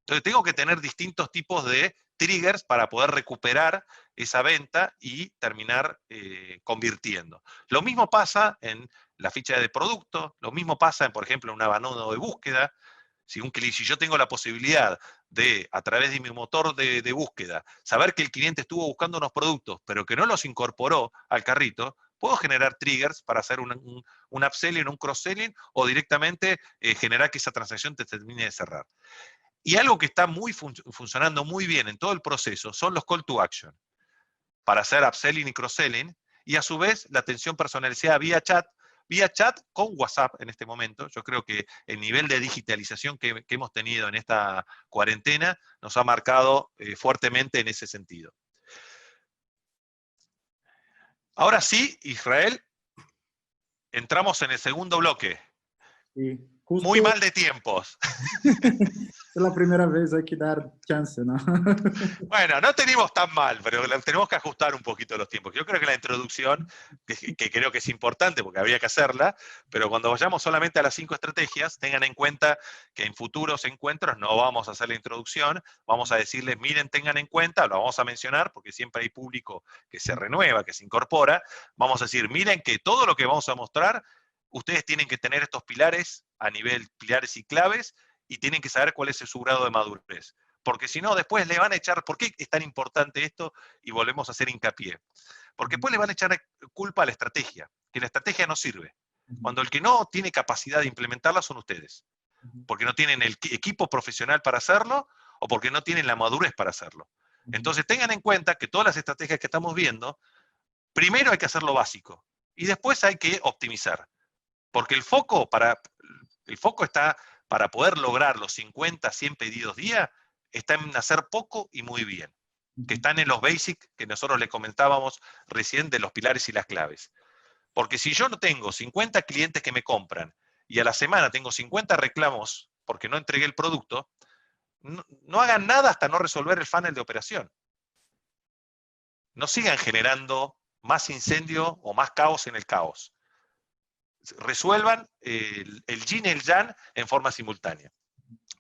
Entonces tengo que tener distintos tipos de triggers para poder recuperar esa venta y terminar convirtiendo. Lo mismo pasa en la ficha de producto, lo mismo pasa en, por ejemplo, en un abandono de búsqueda. Si yo tengo la posibilidad de, a través de mi motor de búsqueda, saber que el cliente estuvo buscando unos productos, pero que no los incorporó al carrito, puedo generar triggers para hacer un upselling, un cross-selling, o directamente generar que esa transacción te termine de cerrar. Y algo que está funcionando muy bien en todo el proceso son los call to action, para hacer upselling y cross-selling, y a su vez la atención personalizada vía chat con WhatsApp en este momento. Yo creo que el nivel de digitalización que hemos tenido en esta cuarentena nos ha marcado fuertemente en ese sentido. Ahora sí, Israel, entramos en el segundo bloque. Sí, Muy justo. mal de tiempos. Es la primera vez, hay que dar chance, ¿no? Bueno, no tenemos tan mal, pero tenemos que ajustar un poquito los tiempos. Yo creo que la introducción, que creo que es importante porque habría que hacerla, pero cuando vayamos solamente a las 5 estrategias, tengan en cuenta que en futuros encuentros no vamos a hacer la introducción, vamos a decirles, miren, tengan en cuenta, lo vamos a mencionar porque siempre hay público que se renueva, que se incorpora, vamos a decir, miren que todo lo que vamos a mostrar, ustedes tienen que tener estos pilares a nivel pilares y claves, y tienen que saber cuál es su grado de madurez. Porque si no, después le van a echar, ¿por qué es tan importante esto? Y volvemos a hacer hincapié. Porque después le van a echar culpa a la estrategia, que la estrategia no sirve. Cuando el que no tiene capacidad de implementarla son ustedes. Porque no tienen el equipo profesional para hacerlo, o porque no tienen la madurez para hacerlo. Entonces tengan en cuenta que todas las estrategias que estamos viendo, primero hay que hacer lo básico, y después hay que optimizar. Porque el foco está para poder lograr los 50, 100 pedidos día, está en hacer poco y muy bien, que están en los basics que nosotros le comentábamos recién de los pilares y las claves. Porque si yo no tengo 50 clientes que me compran y a la semana tengo 50 reclamos porque no entregué el producto, no hagan nada hasta no resolver el funnel de operación. No sigan generando más incendio o más caos en el caos. Resuelvan el yin y el yang en forma simultánea.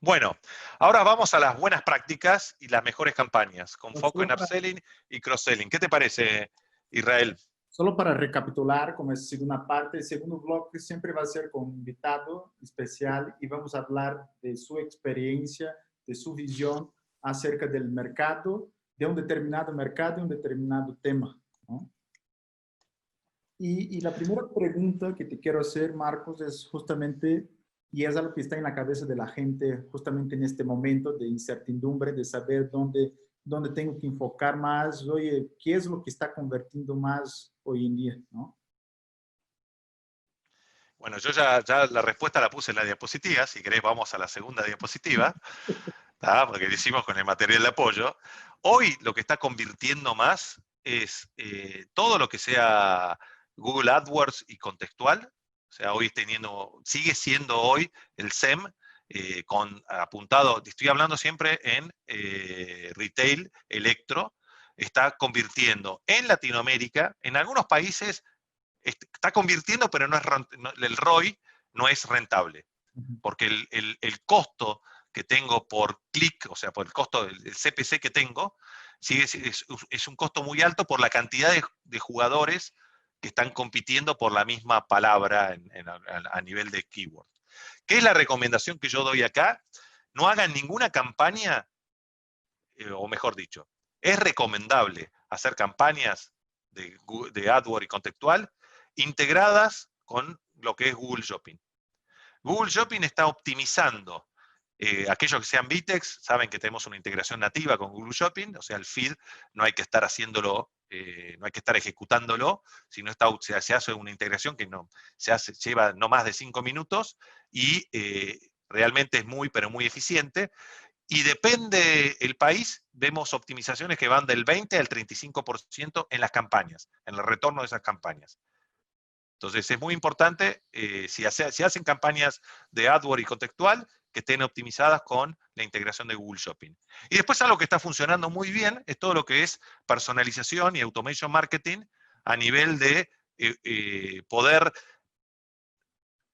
Bueno, ahora vamos a las buenas prácticas y las mejores campañas, con foco en upselling y cross-selling. ¿Qué te parece, Israel? Solo para recapitular, como es segunda parte, el segundo bloque siempre va a ser con un invitado especial y vamos a hablar de su experiencia, de su visión acerca del mercado, de un determinado mercado y un determinado tema, ¿no? Y la primera pregunta que te quiero hacer, Marcos, es justamente, y es algo que está en la cabeza de la gente justamente en este momento de incertidumbre, de saber dónde tengo que enfocar más, oye, ¿qué es lo que está convirtiendo más hoy en día, ¿no? Bueno, yo ya la respuesta la puse en la diapositiva, si querés vamos a la segunda diapositiva, ¿tá? Porque lo hicimos con el material de apoyo. Hoy lo que está convirtiendo más es todo lo que sea Google AdWords y contextual. O sea, hoy sigue siendo hoy el SEM apuntado, estoy hablando siempre en retail, electro, está convirtiendo en Latinoamérica, en algunos países está convirtiendo, pero el ROI no es rentable, porque el costo que tengo por clic, o sea, por el costo del CPC que tengo, es un costo muy alto por la cantidad de jugadores que están compitiendo por la misma palabra a nivel de keyword. ¿Qué es la recomendación que yo doy acá? No hagan ninguna campaña, o mejor dicho, es recomendable hacer campañas de AdWords y contextual integradas con lo que es Google Shopping. Google Shopping está optimizando. Aquellos que sean Vitex saben que tenemos una integración nativa con Google Shopping, o sea, el feed no hay que estar haciéndolo, no hay que estar ejecutándolo, sino se hace una integración que lleva no más de 5 minutos y realmente es pero muy eficiente. Y depende el país, vemos optimizaciones que van del 20 al 35% en las campañas, en el retorno de esas campañas. Entonces es muy importante, si hacen campañas de AdWords y contextual, que estén optimizadas con la integración de Google Shopping. Y después algo que está funcionando muy bien es todo lo que es personalización y automation marketing a nivel de poder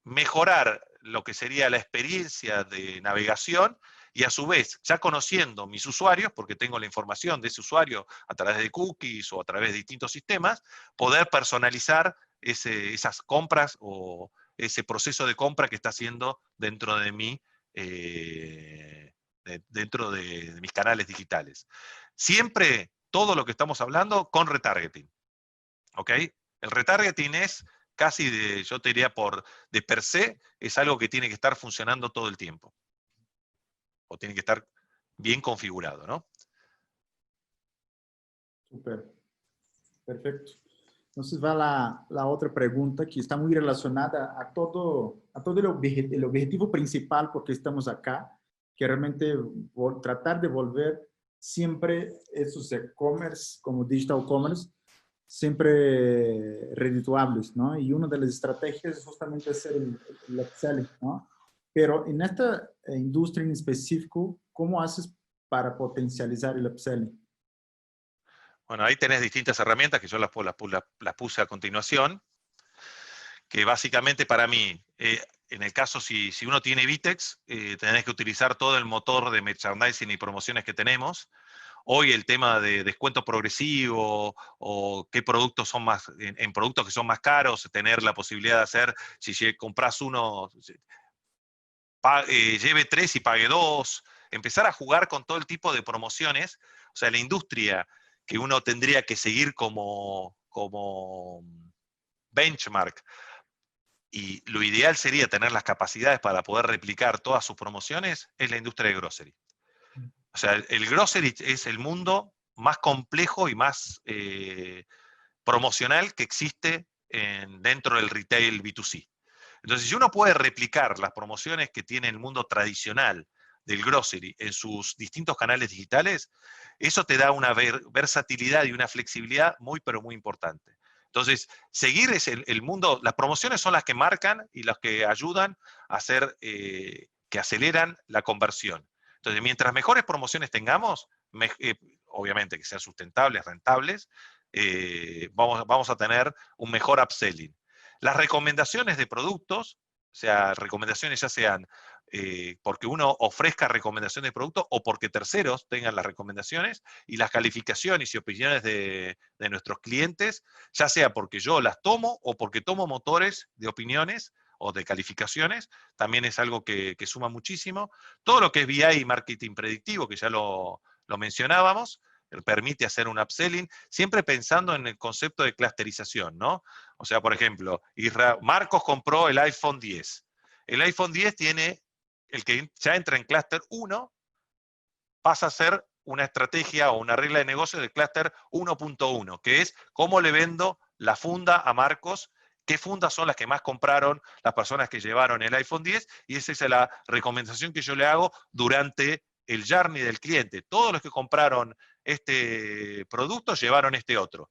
mejorar lo que sería la experiencia de navegación y a su vez, ya conociendo mis usuarios, porque tengo la información de ese usuario a través de cookies o a través de distintos sistemas, poder personalizar esas compras o ese proceso de compra que está haciendo dentro de dentro de mis canales digitales. Siempre todo lo que estamos hablando con retargeting. ¿Ok? El retargeting es casi yo te diría de per se, es algo que tiene que estar funcionando todo el tiempo. O tiene que estar bien configurado, ¿no? Súper, perfecto. Entonces va la otra pregunta que está muy relacionada a todo el objetivo principal porque estamos acá, que realmente tratar de volver siempre esos e-commerce como digital commerce siempre redituables, ¿no? Y una de las estrategias es justamente hacer el upselling, ¿no? Pero en esta industria en específico, ¿cómo haces para potencializar el upselling? Bueno, ahí tenés distintas herramientas que yo las puse a continuación, que básicamente para mí, en el caso si uno tiene Vitex, tenés que utilizar todo el motor de merchandising y promociones que tenemos. Hoy el tema de descuento progresivo o qué productos son más, en productos que son más caros, tener la posibilidad de hacer, si compras uno, lleve 3 y pague 2, empezar a jugar con todo el tipo de promociones, o sea, la industria que uno tendría que seguir como benchmark, y lo ideal sería tener las capacidades para poder replicar todas sus promociones, es la industria de grocery. O sea, el grocery es el mundo más complejo y más promocional que existe dentro del retail B2C. Entonces, si uno puede replicar las promociones que tiene el mundo tradicional del grocery en sus distintos canales digitales, eso te da una versatilidad y una flexibilidad muy, pero muy importante. Entonces, seguir es el mundo, las promociones son las que marcan y las que ayudan a hacer, que aceleran la conversión. Entonces, mientras mejores promociones tengamos, obviamente que sean sustentables, rentables, vamos a tener un mejor upselling. Las recomendaciones de productos, o sea, recomendaciones ya sean porque uno ofrezca recomendaciones de productos o porque terceros tengan las recomendaciones, y las calificaciones y opiniones de nuestros clientes, ya sea porque yo las tomo o porque tomo motores de opiniones o de calificaciones, también es algo que suma muchísimo. Todo lo que es BI y marketing predictivo, que ya lo mencionábamos, permite hacer un upselling, siempre pensando en el concepto de clusterización, ¿no? O sea, por ejemplo, Marcos compró el iPhone 10. El iPhone 10 tiene, el que ya entra en clúster 1, pasa a ser una estrategia o una regla de negocio del clúster 1.1, que es cómo le vendo la funda a Marcos, qué fundas son las que más compraron las personas que llevaron el iPhone 10, y esa es la recomendación que yo le hago durante el journey del cliente. Todos los que compraron este producto llevaron este otro.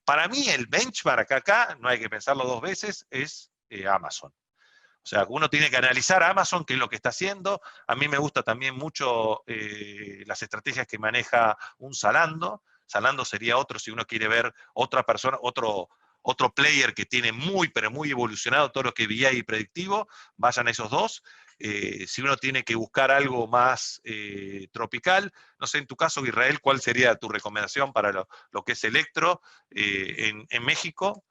Para mí el benchmark acá, no hay que pensarlo dos veces, es Amazon. O sea, uno tiene que analizar a Amazon, qué es lo que está haciendo. A mí me gusta también mucho las estrategias que maneja un Zalando. Zalando sería otro, si uno quiere ver otra persona, otro player que tiene muy, pero muy evolucionado todo lo que es BI y predictivo, vayan a esos dos. Si uno tiene que buscar algo más tropical, no sé, en tu caso, Israel, ¿cuál sería tu recomendación para lo que es electro en México?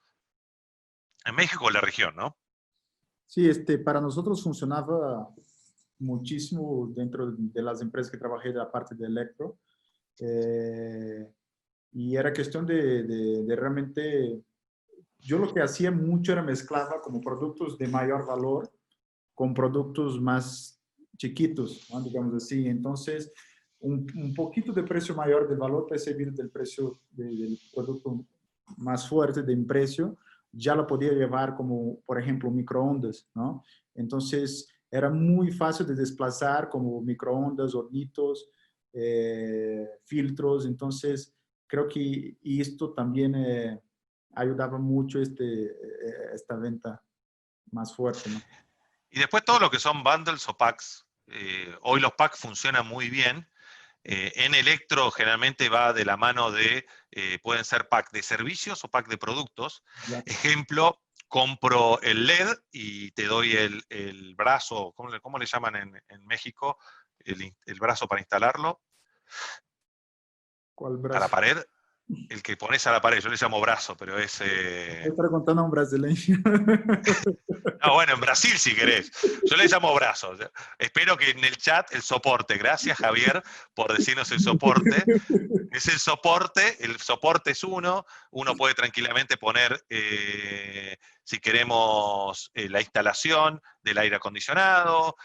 En México o la región, ¿no? Sí, para nosotros funcionaba muchísimo dentro de las empresas que trabajé de la parte de electro. eh, y era cuestión de realmente, yo lo que hacía mucho era mezclaba como productos de mayor valor con productos más chiquitos, ¿no? Digamos así. Entonces, un poquito de precio mayor del valor percibido del precio del producto más fuerte de precio, ya lo podía llevar como, por ejemplo, microondas, ¿no? Entonces, era muy fácil de desplazar como microondas, hornitos, filtros. Entonces, creo que esto también ayudaba mucho esta venta más fuerte, ¿no? Y después todo lo que son bundles o packs. Hoy los packs funcionan muy bien. En electro generalmente va de la mano de, pueden ser pack de servicios o pack de productos. Ya. Ejemplo, compro el LED y te doy el brazo, ¿cómo le llaman en México? El brazo para instalarlo ¿Cuál a la brazo? pared. El que pones a la pared, yo le llamo brazo, pero es... Estoy preguntando a un brasileño. No, bueno, en Brasil si querés. Yo le llamo brazos. Espero que en el chat el soporte. Gracias, Javier, por decirnos el soporte. Es el soporte es uno puede tranquilamente poner, si queremos, la instalación del aire acondicionado,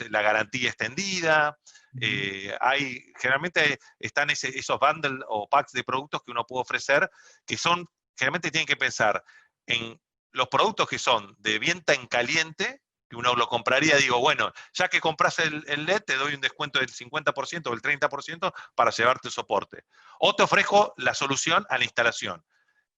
la garantía extendida. Generalmente están esos bundles o packs de productos que uno puede ofrecer, que son, generalmente tienen que pensar en los productos que son de venta en caliente, que uno lo compraría, digo, bueno, ya que compras el LED, te doy un descuento del 50% o del 30% para llevarte el soporte. O te ofrezco la solución a la instalación,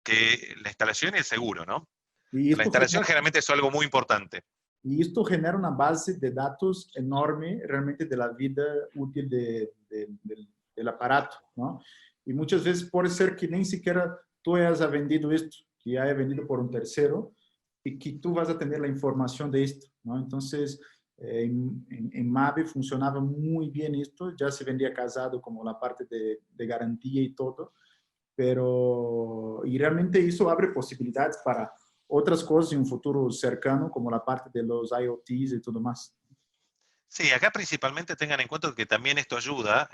que la instalación y el seguro, ¿no? Y La esto instalación forma, generalmente es algo muy importante. Y esto genera una base de datos enorme realmente de la vida útil del aparato, ¿no? Y muchas veces puede ser que ni siquiera tú hayas vendido esto, que haya vendido por un tercero y que tú vas a tener la información de esto, ¿no? Entonces, en Mabe funcionaba muy bien esto, ya se vendía casado como la parte de garantía y todo, pero y realmente eso abre posibilidades para otras cosas en un futuro cercano, como la parte de los IoTs y todo más. Sí, acá principalmente tengan en cuenta que también esto ayuda,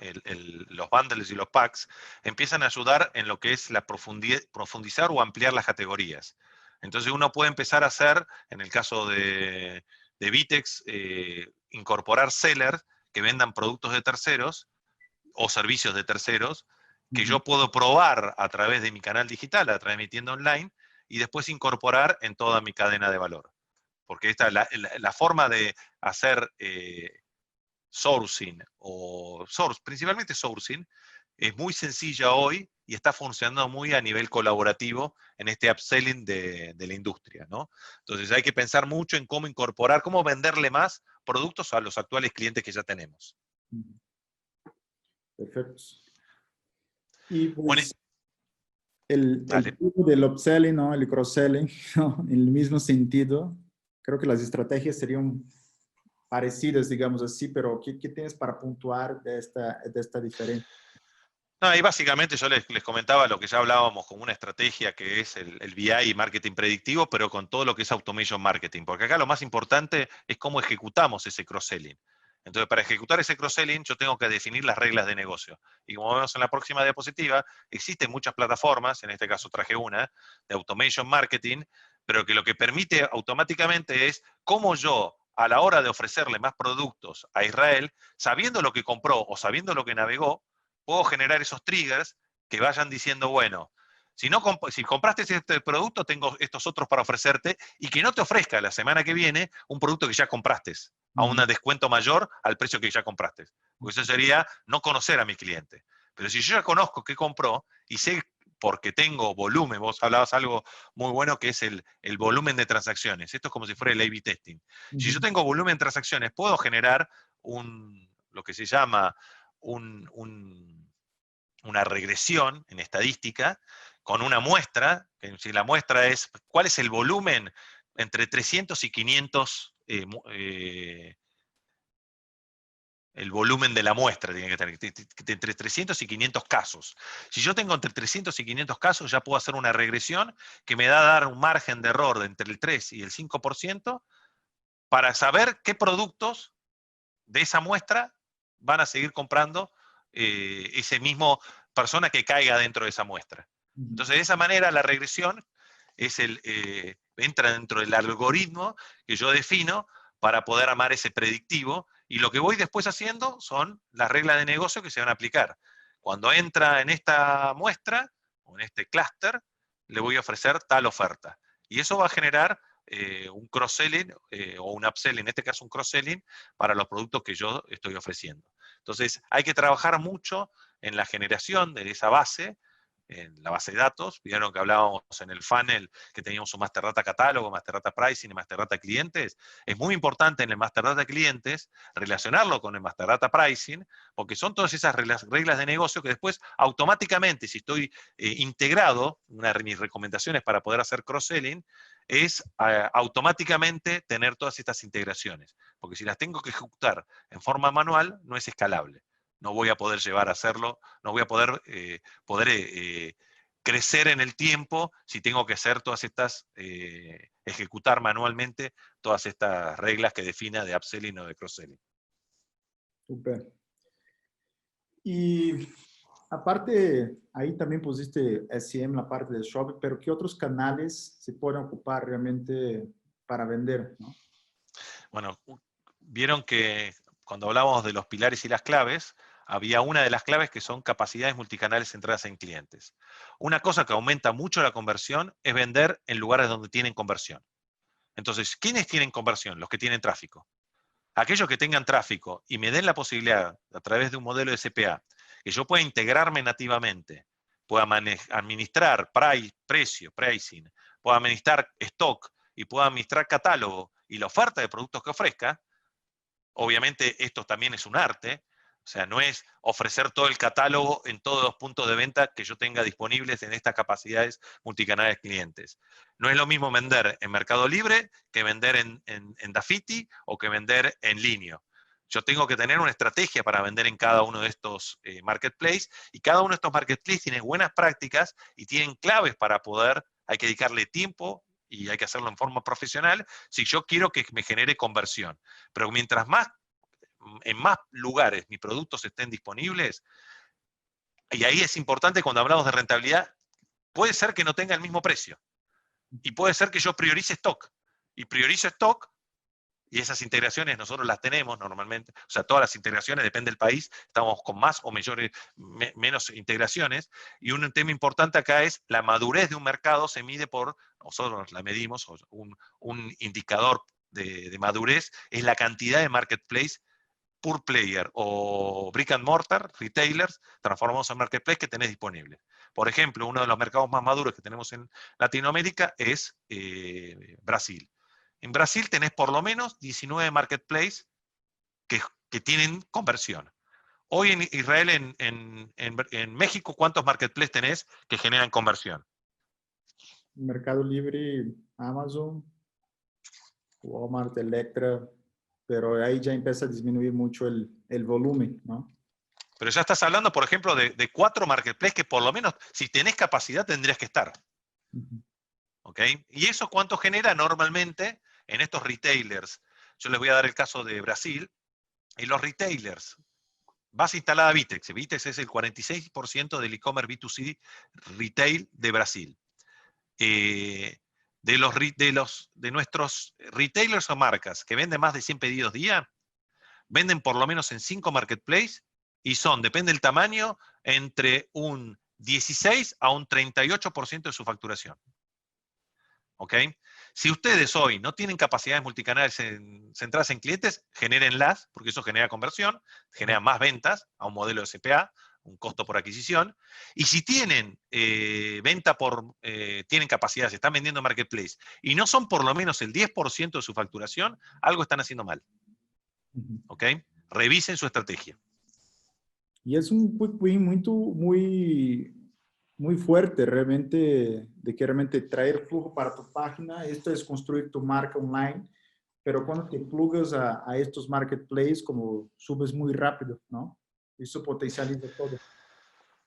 los bundles y los packs empiezan a ayudar en lo que es la profundizar o ampliar las categorías. Entonces uno puede empezar a hacer, en el caso de Vitex, incorporar sellers que vendan productos de terceros o servicios de terceros que yo puedo probar a través de mi canal digital, a través de mi tienda online, y después incorporar en toda mi cadena de valor. Porque esta, la forma de hacer sourcing, principalmente sourcing, es muy sencilla hoy y está funcionando muy a nivel colaborativo en este upselling de la industria, ¿no? Entonces hay que pensar mucho en cómo incorporar, cómo venderle más productos a los actuales clientes que ya tenemos. Perfecto. Y Bueno, pues el dale. tipo del upselling, ¿no? El cross-selling, ¿no? En el mismo sentido, creo que las estrategias serían parecidas, digamos así, pero ¿qué tienes para puntuar de esta diferencia? No, ahí básicamente yo les comentaba lo que ya hablábamos como una estrategia que es el BI y marketing predictivo, pero con todo lo que es automation marketing, porque acá lo más importante es cómo ejecutamos ese cross-selling. Entonces, para ejecutar ese cross-selling, yo tengo que definir las reglas de negocio. Y como vemos en la próxima diapositiva, existen muchas plataformas, en este caso traje una, de automation marketing, pero que lo que permite automáticamente es cómo yo, a la hora de ofrecerle más productos a Israel, sabiendo lo que compró o sabiendo lo que navegó, puedo generar esos triggers que vayan diciendo, bueno, si compraste este producto, tengo estos otros para ofrecerte, y que no te ofrezca la semana que viene un producto que ya compraste a un descuento mayor al precio que ya compraste. Porque eso sería no conocer a mi cliente. Pero si yo ya conozco qué compró y sé porque tengo volumen, vos hablabas algo muy bueno que es el volumen de transacciones. Esto es como si fuera el A/B testing. Si yo tengo volumen de transacciones, puedo generar lo que se llama una regresión en estadística con una muestra, que si la muestra es cuál es el volumen entre 300 y 500, el volumen de la muestra tiene que tener entre 300 y 500 casos. Si yo tengo entre 300 y 500 casos, ya puedo hacer una regresión que me da a dar un margen de error de entre el 3 y el 5% para saber qué productos de esa muestra van a seguir comprando ese mismo persona que caiga dentro de esa muestra. Entonces, de esa manera, la regresión entra dentro del algoritmo que yo defino para poder armar ese predictivo, y lo que voy después haciendo son las reglas de negocio que se van a aplicar. Cuando entra en esta muestra o en este clúster, le voy a ofrecer tal oferta. Y eso va a generar un cross-selling o un upselling, en este caso un cross-selling, para los productos que yo estoy ofreciendo. Entonces, hay que trabajar mucho en la generación de esa base, en la base de datos. Vieron que hablábamos en el funnel que teníamos un Master Data Catálogo, Master Data Pricing y Master Data Clientes. Es muy importante en el Master Data Clientes relacionarlo con el Master Data Pricing, porque son todas esas reglas de negocio que después automáticamente, si estoy integrado, una de mis recomendaciones para poder hacer cross-selling es automáticamente tener todas estas integraciones, porque si las tengo que ejecutar en forma manual, no es escalable. No voy a poder llevar a hacerlo, no voy a poder, crecer en el tiempo si tengo que hacer todas estas, ejecutar manualmente todas estas reglas que defina de upselling o de cross-selling. Super. Y aparte, ahí también pusiste SEM, la parte del shopping, pero ¿qué otros canales se pueden ocupar realmente para vender, ¿no? Bueno, vieron que cuando hablábamos de los pilares y las claves, había una de las claves que son capacidades multicanales centradas en clientes. Una cosa que aumenta mucho la conversión es vender en lugares donde tienen conversión. Entonces, ¿quiénes tienen conversión? Los que tienen tráfico. Aquellos que tengan tráfico y me den la posibilidad, a través de un modelo de CPA, que yo pueda integrarme nativamente, pueda administrar precio, pricing, pueda administrar stock y pueda administrar catálogo y la oferta de productos que ofrezca. Obviamente esto también es un arte, o sea, no es ofrecer todo el catálogo en todos los puntos de venta que yo tenga disponibles en estas capacidades multicanales clientes. No es lo mismo vender en Mercado Libre que vender en Dafiti o que vender en Linio. Yo tengo que tener una estrategia para vender en cada uno de estos marketplaces, y cada uno de estos marketplaces tiene buenas prácticas y tienen claves para poder, hay que dedicarle tiempo y hay que hacerlo en forma profesional si yo quiero que me genere conversión. Pero mientras en más lugares mis productos estén disponibles, y ahí es importante cuando hablamos de rentabilidad, puede ser que no tenga el mismo precio, y puede ser que yo priorice stock, y priorizo stock, y esas integraciones nosotros las tenemos normalmente, o sea, todas las integraciones, depende del país, estamos con más o menos integraciones, y un tema importante acá es la madurez de un mercado se mide por, nosotros la medimos, un indicador de madurez es la cantidad de marketplace pure player o brick and mortar, retailers, transformados en marketplace que tenés disponible. Por ejemplo, uno de los mercados más maduros que tenemos en Latinoamérica es Brasil. En Brasil tenés por lo menos 19 marketplaces que tienen conversión. Hoy en Israel, en México, ¿cuántos marketplaces tenés que generan conversión? Mercado Libre, Amazon, Walmart, Electra, pero ahí ya empieza a disminuir mucho el volumen, ¿no? Pero ya estás hablando, por ejemplo, de 4 marketplaces que por lo menos, si tenés capacidad, tendrías que estar. ¿Ok? ¿Y eso cuánto genera normalmente en estos retailers? Yo les voy a dar el caso de Brasil. En los retailers, base instalada Vitex. Vitex es el 46% del e-commerce B2C retail de Brasil. De nuestros retailers o marcas que venden más de 100 pedidos día, venden por lo menos en 5 marketplaces y son, depende del tamaño, entre un 16 a un 38% de su facturación. ¿Ok? Si ustedes hoy no tienen capacidades multicanales centradas en clientes, genérenlas, porque eso genera conversión, genera más ventas a un modelo de CPA, un costo por adquisición. Y si tienen tienen capacidades, están vendiendo marketplace, y no son por lo menos el 10% de su facturación, algo están haciendo mal. ¿Ok? Revisen su estrategia. E é um quick win muy fuerte realmente, de que realmente traer flujo para tu página. Esto es construir tu marca online, pero cuando te plugas a estos marketplaces, como subes muy rápido, ¿no? Eso potencializa todo.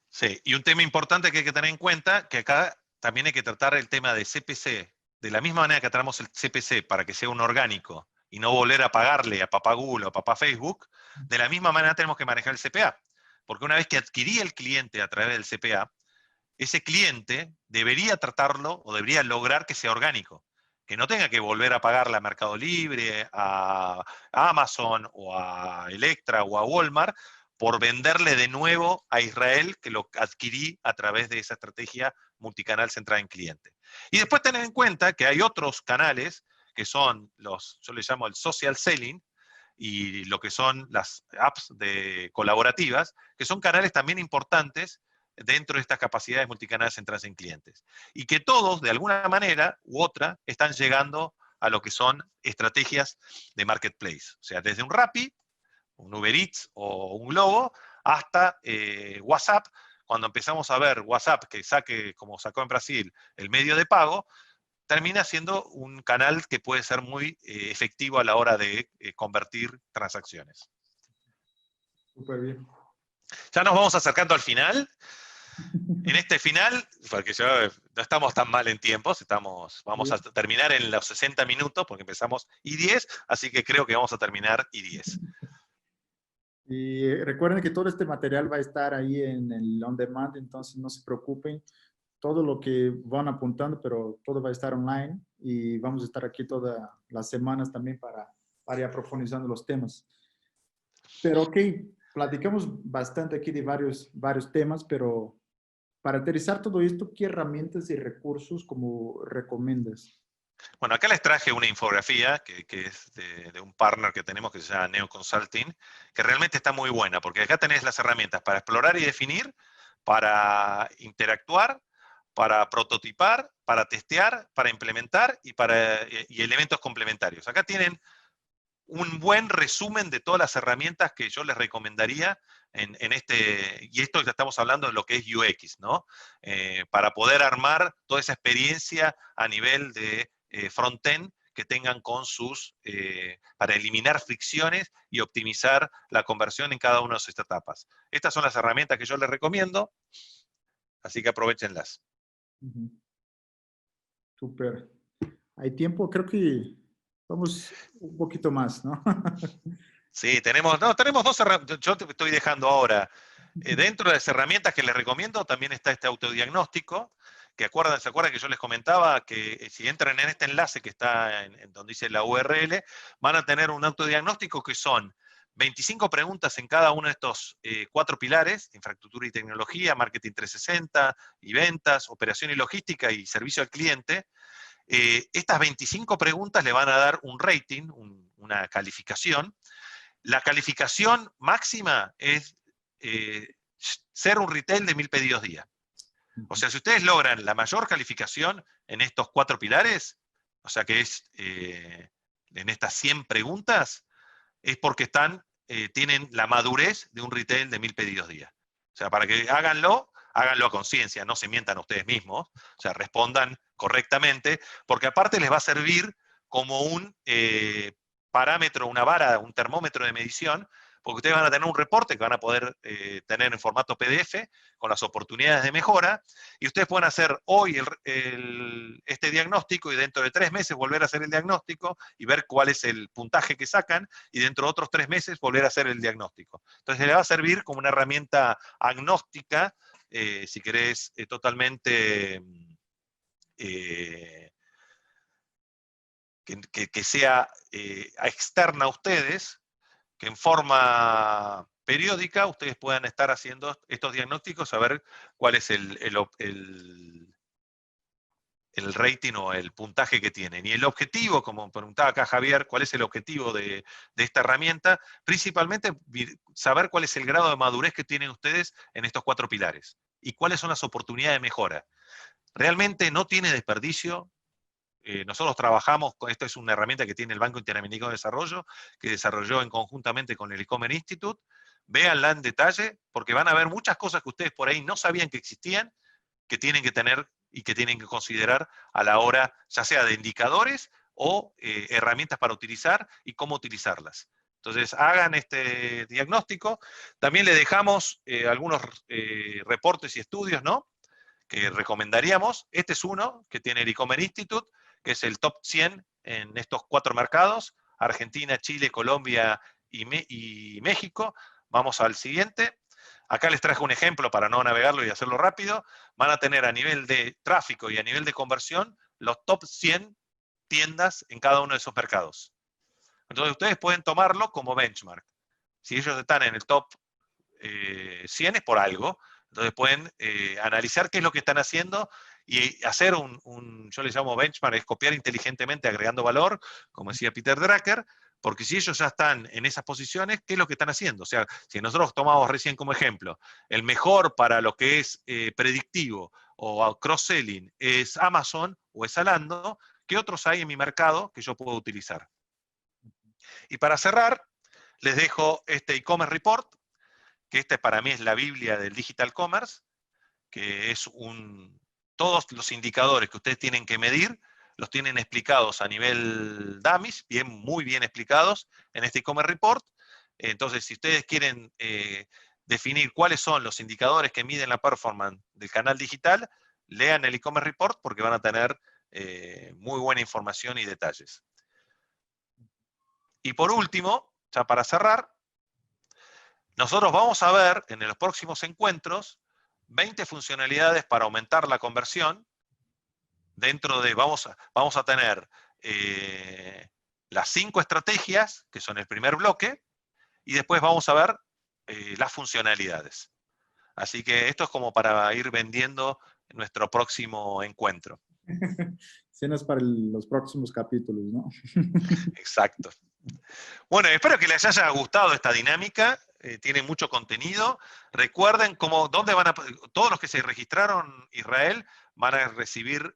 Sí, y un tema importante que hay que tener en cuenta, que acá también hay que tratar el tema de CPC, de la misma manera que tratamos el CPC para que sea un orgánico y no volver a pagarle a papá Google o a papá Facebook, de la misma manera tenemos que manejar el CPA. Porque una vez que adquirí el cliente a través del CPA, ese cliente debería tratarlo o debería lograr que sea orgánico, que no tenga que volver a pagarle a Mercado Libre, a Amazon o a Electra o a Walmart por venderle de nuevo a Israel que lo adquirí a través de esa estrategia multicanal centrada en cliente. Y después tener en cuenta que hay otros canales que son yo les llamo el social selling, y lo que son las apps colaborativas, que son canales también importantes dentro de estas capacidades multicanales centradas en clientes. Y que todos, de alguna manera u otra, están llegando a lo que son estrategias de marketplace. O sea, desde un Rappi, un Uber Eats o un Globo, hasta WhatsApp. Cuando empezamos a ver WhatsApp, como sacó en Brasil, el medio de pago, termina siendo un canal que puede ser muy efectivo a la hora de convertir transacciones. Súper bien. Ya nos vamos acercando al final. En este final, porque ya no estamos tan mal en tiempos, vamos a terminar en los 60 minutos, porque empezamos I10, así que creo que vamos a terminar I10. Y recuerden que todo este material va a estar ahí en el on demand, entonces no se preocupen. Todo lo que van apuntando, pero todo va a estar online y vamos a estar aquí todas las semanas también para ir profundizando los temas. Pero ok, platicamos bastante aquí de varios temas, pero para aterrizar todo esto, ¿qué herramientas y recursos como recomiendas? Bueno, acá les traje una infografía que es de un partner que tenemos que se llama Neo Consulting, que realmente está muy buena, porque acá tenés las herramientas para explorar y definir, para interactuar, para prototipar, para testear, para implementar y elementos complementarios. Acá tienen un buen resumen de todas las herramientas que yo les recomendaría y esto ya estamos hablando de lo que es UX, ¿no? Para poder armar toda esa experiencia a nivel de frontend que tengan con para eliminar fricciones y optimizar la conversión en cada una de sus etapas. Estas son las herramientas que yo les recomiendo, así que aprovechenlas. Súper. ¿Hay tiempo? Creo que vamos un poquito más, ¿no? Sí, tenemos dos herramientas. Yo te estoy dejando ahora. Dentro de las herramientas que les recomiendo también está este autodiagnóstico, que ¿se acuerdan que yo les comentaba que si entran en este enlace que está en donde dice la URL, van a tener un autodiagnóstico que son 25 preguntas en cada uno de estos 4 pilares: infraestructura y tecnología, marketing 360 y ventas, operación y logística y servicio al cliente. Estas 25 preguntas le van a dar un rating, una calificación. La calificación máxima es ser un retail de 1000 pedidos día. O sea, si ustedes logran la mayor calificación en estos 4 pilares, o sea que es en estas 100 preguntas, es porque tienen la madurez de un retail de 1000 pedidos día. O sea, para que háganlo a conciencia, no se mientan a ustedes mismos, o sea, respondan correctamente, porque aparte les va a servir como un parámetro, una vara, un termómetro de medición, porque ustedes van a tener un reporte que van a poder tener en formato PDF con las oportunidades de mejora, y ustedes pueden hacer hoy este diagnóstico y dentro de 3 meses volver a hacer el diagnóstico y ver cuál es el puntaje que sacan, y dentro de otros 3 meses volver a hacer el diagnóstico. Entonces le va a servir como una herramienta agnóstica, si querés, totalmente que sea externa a ustedes, que en forma periódica ustedes puedan estar haciendo estos diagnósticos, a ver cuál es el rating o el puntaje que tienen. Y el objetivo, como preguntaba acá Javier, ¿cuál es el objetivo de esta herramienta? Principalmente saber cuál es el grado de madurez que tienen ustedes en estos 4 pilares y cuáles son las oportunidades de mejora. Realmente no tiene desperdicio. Nosotros trabajamos, esto es una herramienta que tiene el Banco Interamericano de Desarrollo, que desarrolló conjuntamente con el E-Commerce Institute. Véanla en detalle, porque van a ver muchas cosas que ustedes por ahí no sabían que existían, que tienen que tener y que tienen que considerar a la hora, ya sea de indicadores o herramientas para utilizar y cómo utilizarlas. Entonces, hagan este diagnóstico. También le dejamos algunos reportes y estudios, ¿no?, que recomendaríamos. Este es uno que tiene el E-Commerce Institute, que es el top 100 en estos 4 mercados: Argentina, Chile, Colombia y México. Vamos al siguiente. Acá les traje un ejemplo para no navegarlo y hacerlo rápido. Van a tener a nivel de tráfico y a nivel de conversión los top 100 tiendas en cada uno de esos mercados. Entonces ustedes pueden tomarlo como benchmark. Si ellos están en el top 100 es por algo. Entonces pueden analizar qué es lo que están haciendo y hacer yo les llamo benchmark, es copiar inteligentemente agregando valor, como decía Peter Drucker, porque si ellos ya están en esas posiciones, ¿qué es lo que están haciendo? O sea, si nosotros tomamos recién como ejemplo, el mejor para lo que es predictivo o cross-selling es Amazon o es Zalando, ¿qué otros hay en mi mercado que yo puedo utilizar? Y para cerrar, les dejo este e-commerce report, que para mí es la Biblia del Digital Commerce, que es todos los indicadores que ustedes tienen que medir, los tienen explicados a nivel dummies, muy bien explicados en este e-commerce report. Entonces, si ustedes quieren definir cuáles son los indicadores que miden la performance del canal digital, lean el e-commerce report porque van a tener muy buena información y detalles. Y por último, ya para cerrar, nosotros vamos a ver en los próximos encuentros 20 funcionalidades para aumentar la conversión. Vamos a tener las 5 estrategias, que son el primer bloque, y después vamos a ver las funcionalidades. Así que esto es como para ir vendiendo nuestro próximo encuentro. Cenas para los próximos capítulos, ¿no? Exacto. Bueno, espero que les haya gustado esta dinámica. Tiene mucho contenido. Recuerden todos los que se registraron, Israel, van a recibir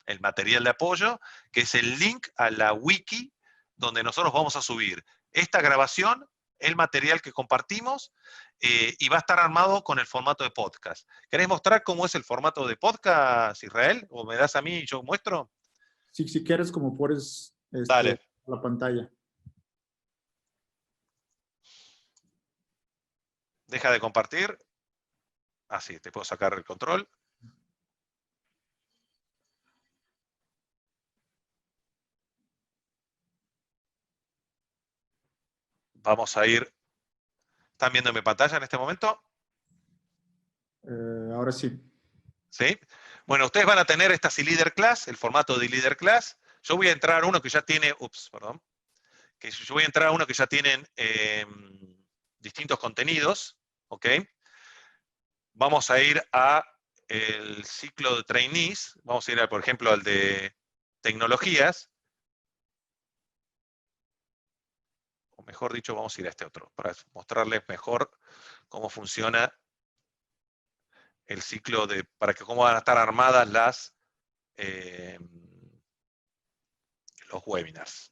el material de apoyo, que es el link a la wiki donde nosotros vamos a subir esta grabación, el material que compartimos, y va a estar armado con el formato de podcast. ¿Querés mostrar cómo es el formato de podcast, Israel? ¿O me das a mí y yo muestro? Sí, si quieres, como pones Dale. la pantalla. Deja de compartir. Así, te puedo sacar el control. Vamos a ir. ¿Están viendo mi pantalla en este momento? Ahora sí. ¿Sí? Bueno, ustedes van a tener esta leader class, el formato de leader class. Yo voy a entrar a uno que ya tiene, yo voy a entrar a uno que ya tienen distintos contenidos, ¿ok? Vamos a ir a el ciclo de trainees, vamos a ir, por ejemplo, al de tecnologías, o mejor dicho, vamos a ir a este otro, para mostrarles mejor cómo funciona el ciclo para que cómo van a estar armadas los webinars.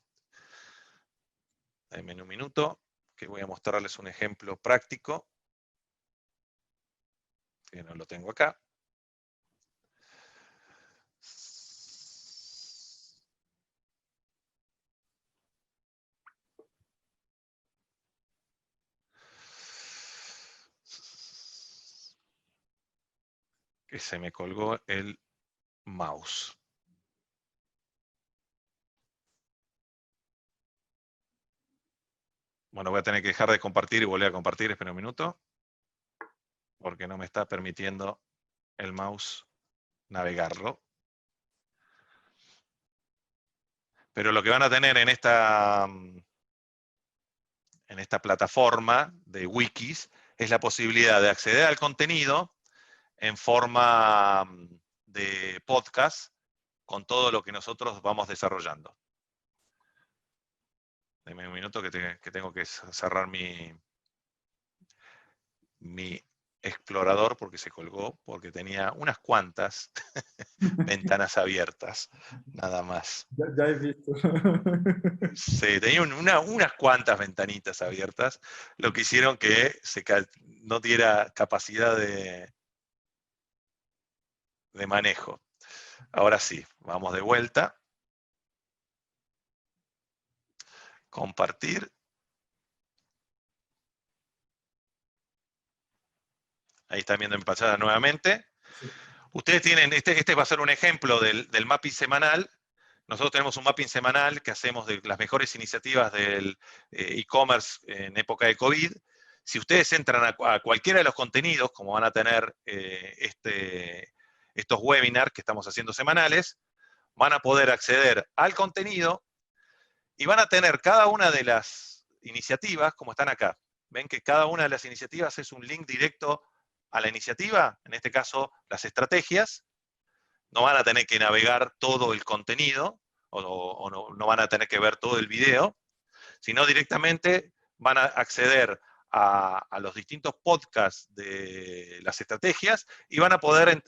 Denme un minuto, que voy a mostrarles un ejemplo práctico, que no lo tengo acá. Que se me colgó el mouse. Bueno, voy a tener que dejar de compartir y volver a compartir, espera un minuto, porque no me está permitiendo el mouse navegarlo. Pero lo que van a tener en esta plataforma de wikis es la posibilidad de acceder al contenido en forma de podcast con todo lo que nosotros vamos desarrollando. Deme un minuto que tengo que cerrar mi explorador porque se colgó, porque tenía unas cuantas ventanas abiertas, nada más. Ya he visto. Sí, tenía unas cuantas ventanitas abiertas, lo que hicieron que no diera capacidad de manejo. Ahora sí, vamos de vuelta. Compartir. Ahí están viendo mi pantalla nuevamente. Sí. Ustedes tienen, este va a ser un ejemplo del mapping semanal. Nosotros tenemos un mapping semanal que hacemos de las mejores iniciativas del e-commerce en época de COVID. Si ustedes entran a cualquiera de los contenidos, como van a tener estos webinars que estamos haciendo semanales, van a poder acceder al contenido y van a tener cada una de las iniciativas, como están acá. Ven que cada una de las iniciativas es un link directo a la iniciativa, en este caso las estrategias. No van a tener que navegar todo el contenido, o no van a tener que ver todo el video, sino directamente van a acceder a los distintos podcasts de las estrategias y van a poder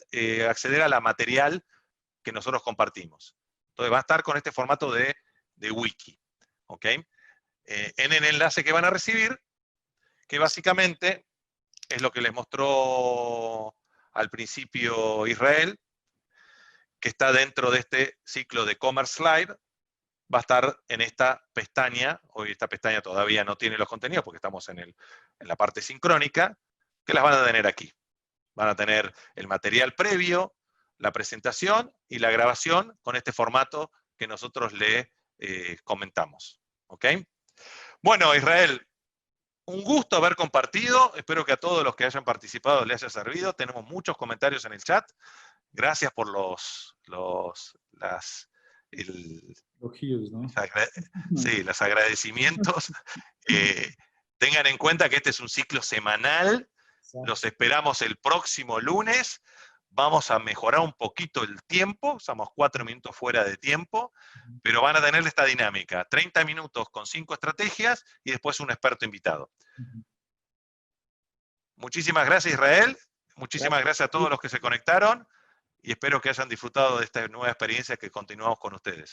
acceder a la material que nosotros compartimos. Entonces va a estar con este formato de wiki. ¿Ok? En el enlace que van a recibir, que básicamente es lo que les mostró al principio Israel, que está dentro de este ciclo de Commerce Live, va a estar en esta pestaña. Hoy esta pestaña todavía no tiene los contenidos porque estamos en la parte sincrónica, que las van a tener aquí. Van a tener el material previo, la presentación y la grabación con este formato que nosotros le comentamos. ¿Ok? Bueno, Israel, un gusto haber compartido. Espero que a todos los que hayan participado les haya servido. Tenemos muchos comentarios en el chat. Gracias por los Elogios, ¿no? sí, los agradecimientos. Tengan en cuenta que este es un ciclo semanal. Los esperamos el próximo lunes. Vamos a mejorar un poquito el tiempo. Estamos 4 minutos fuera de tiempo. Pero van a tener esta dinámica. 30 minutos con 5 estrategias y después un experto invitado. Muchísimas gracias, Israel. Muchísimas gracias a todos los que se conectaron. y espero que hayan disfrutado de esta nueva experiencia que continuamos con ustedes.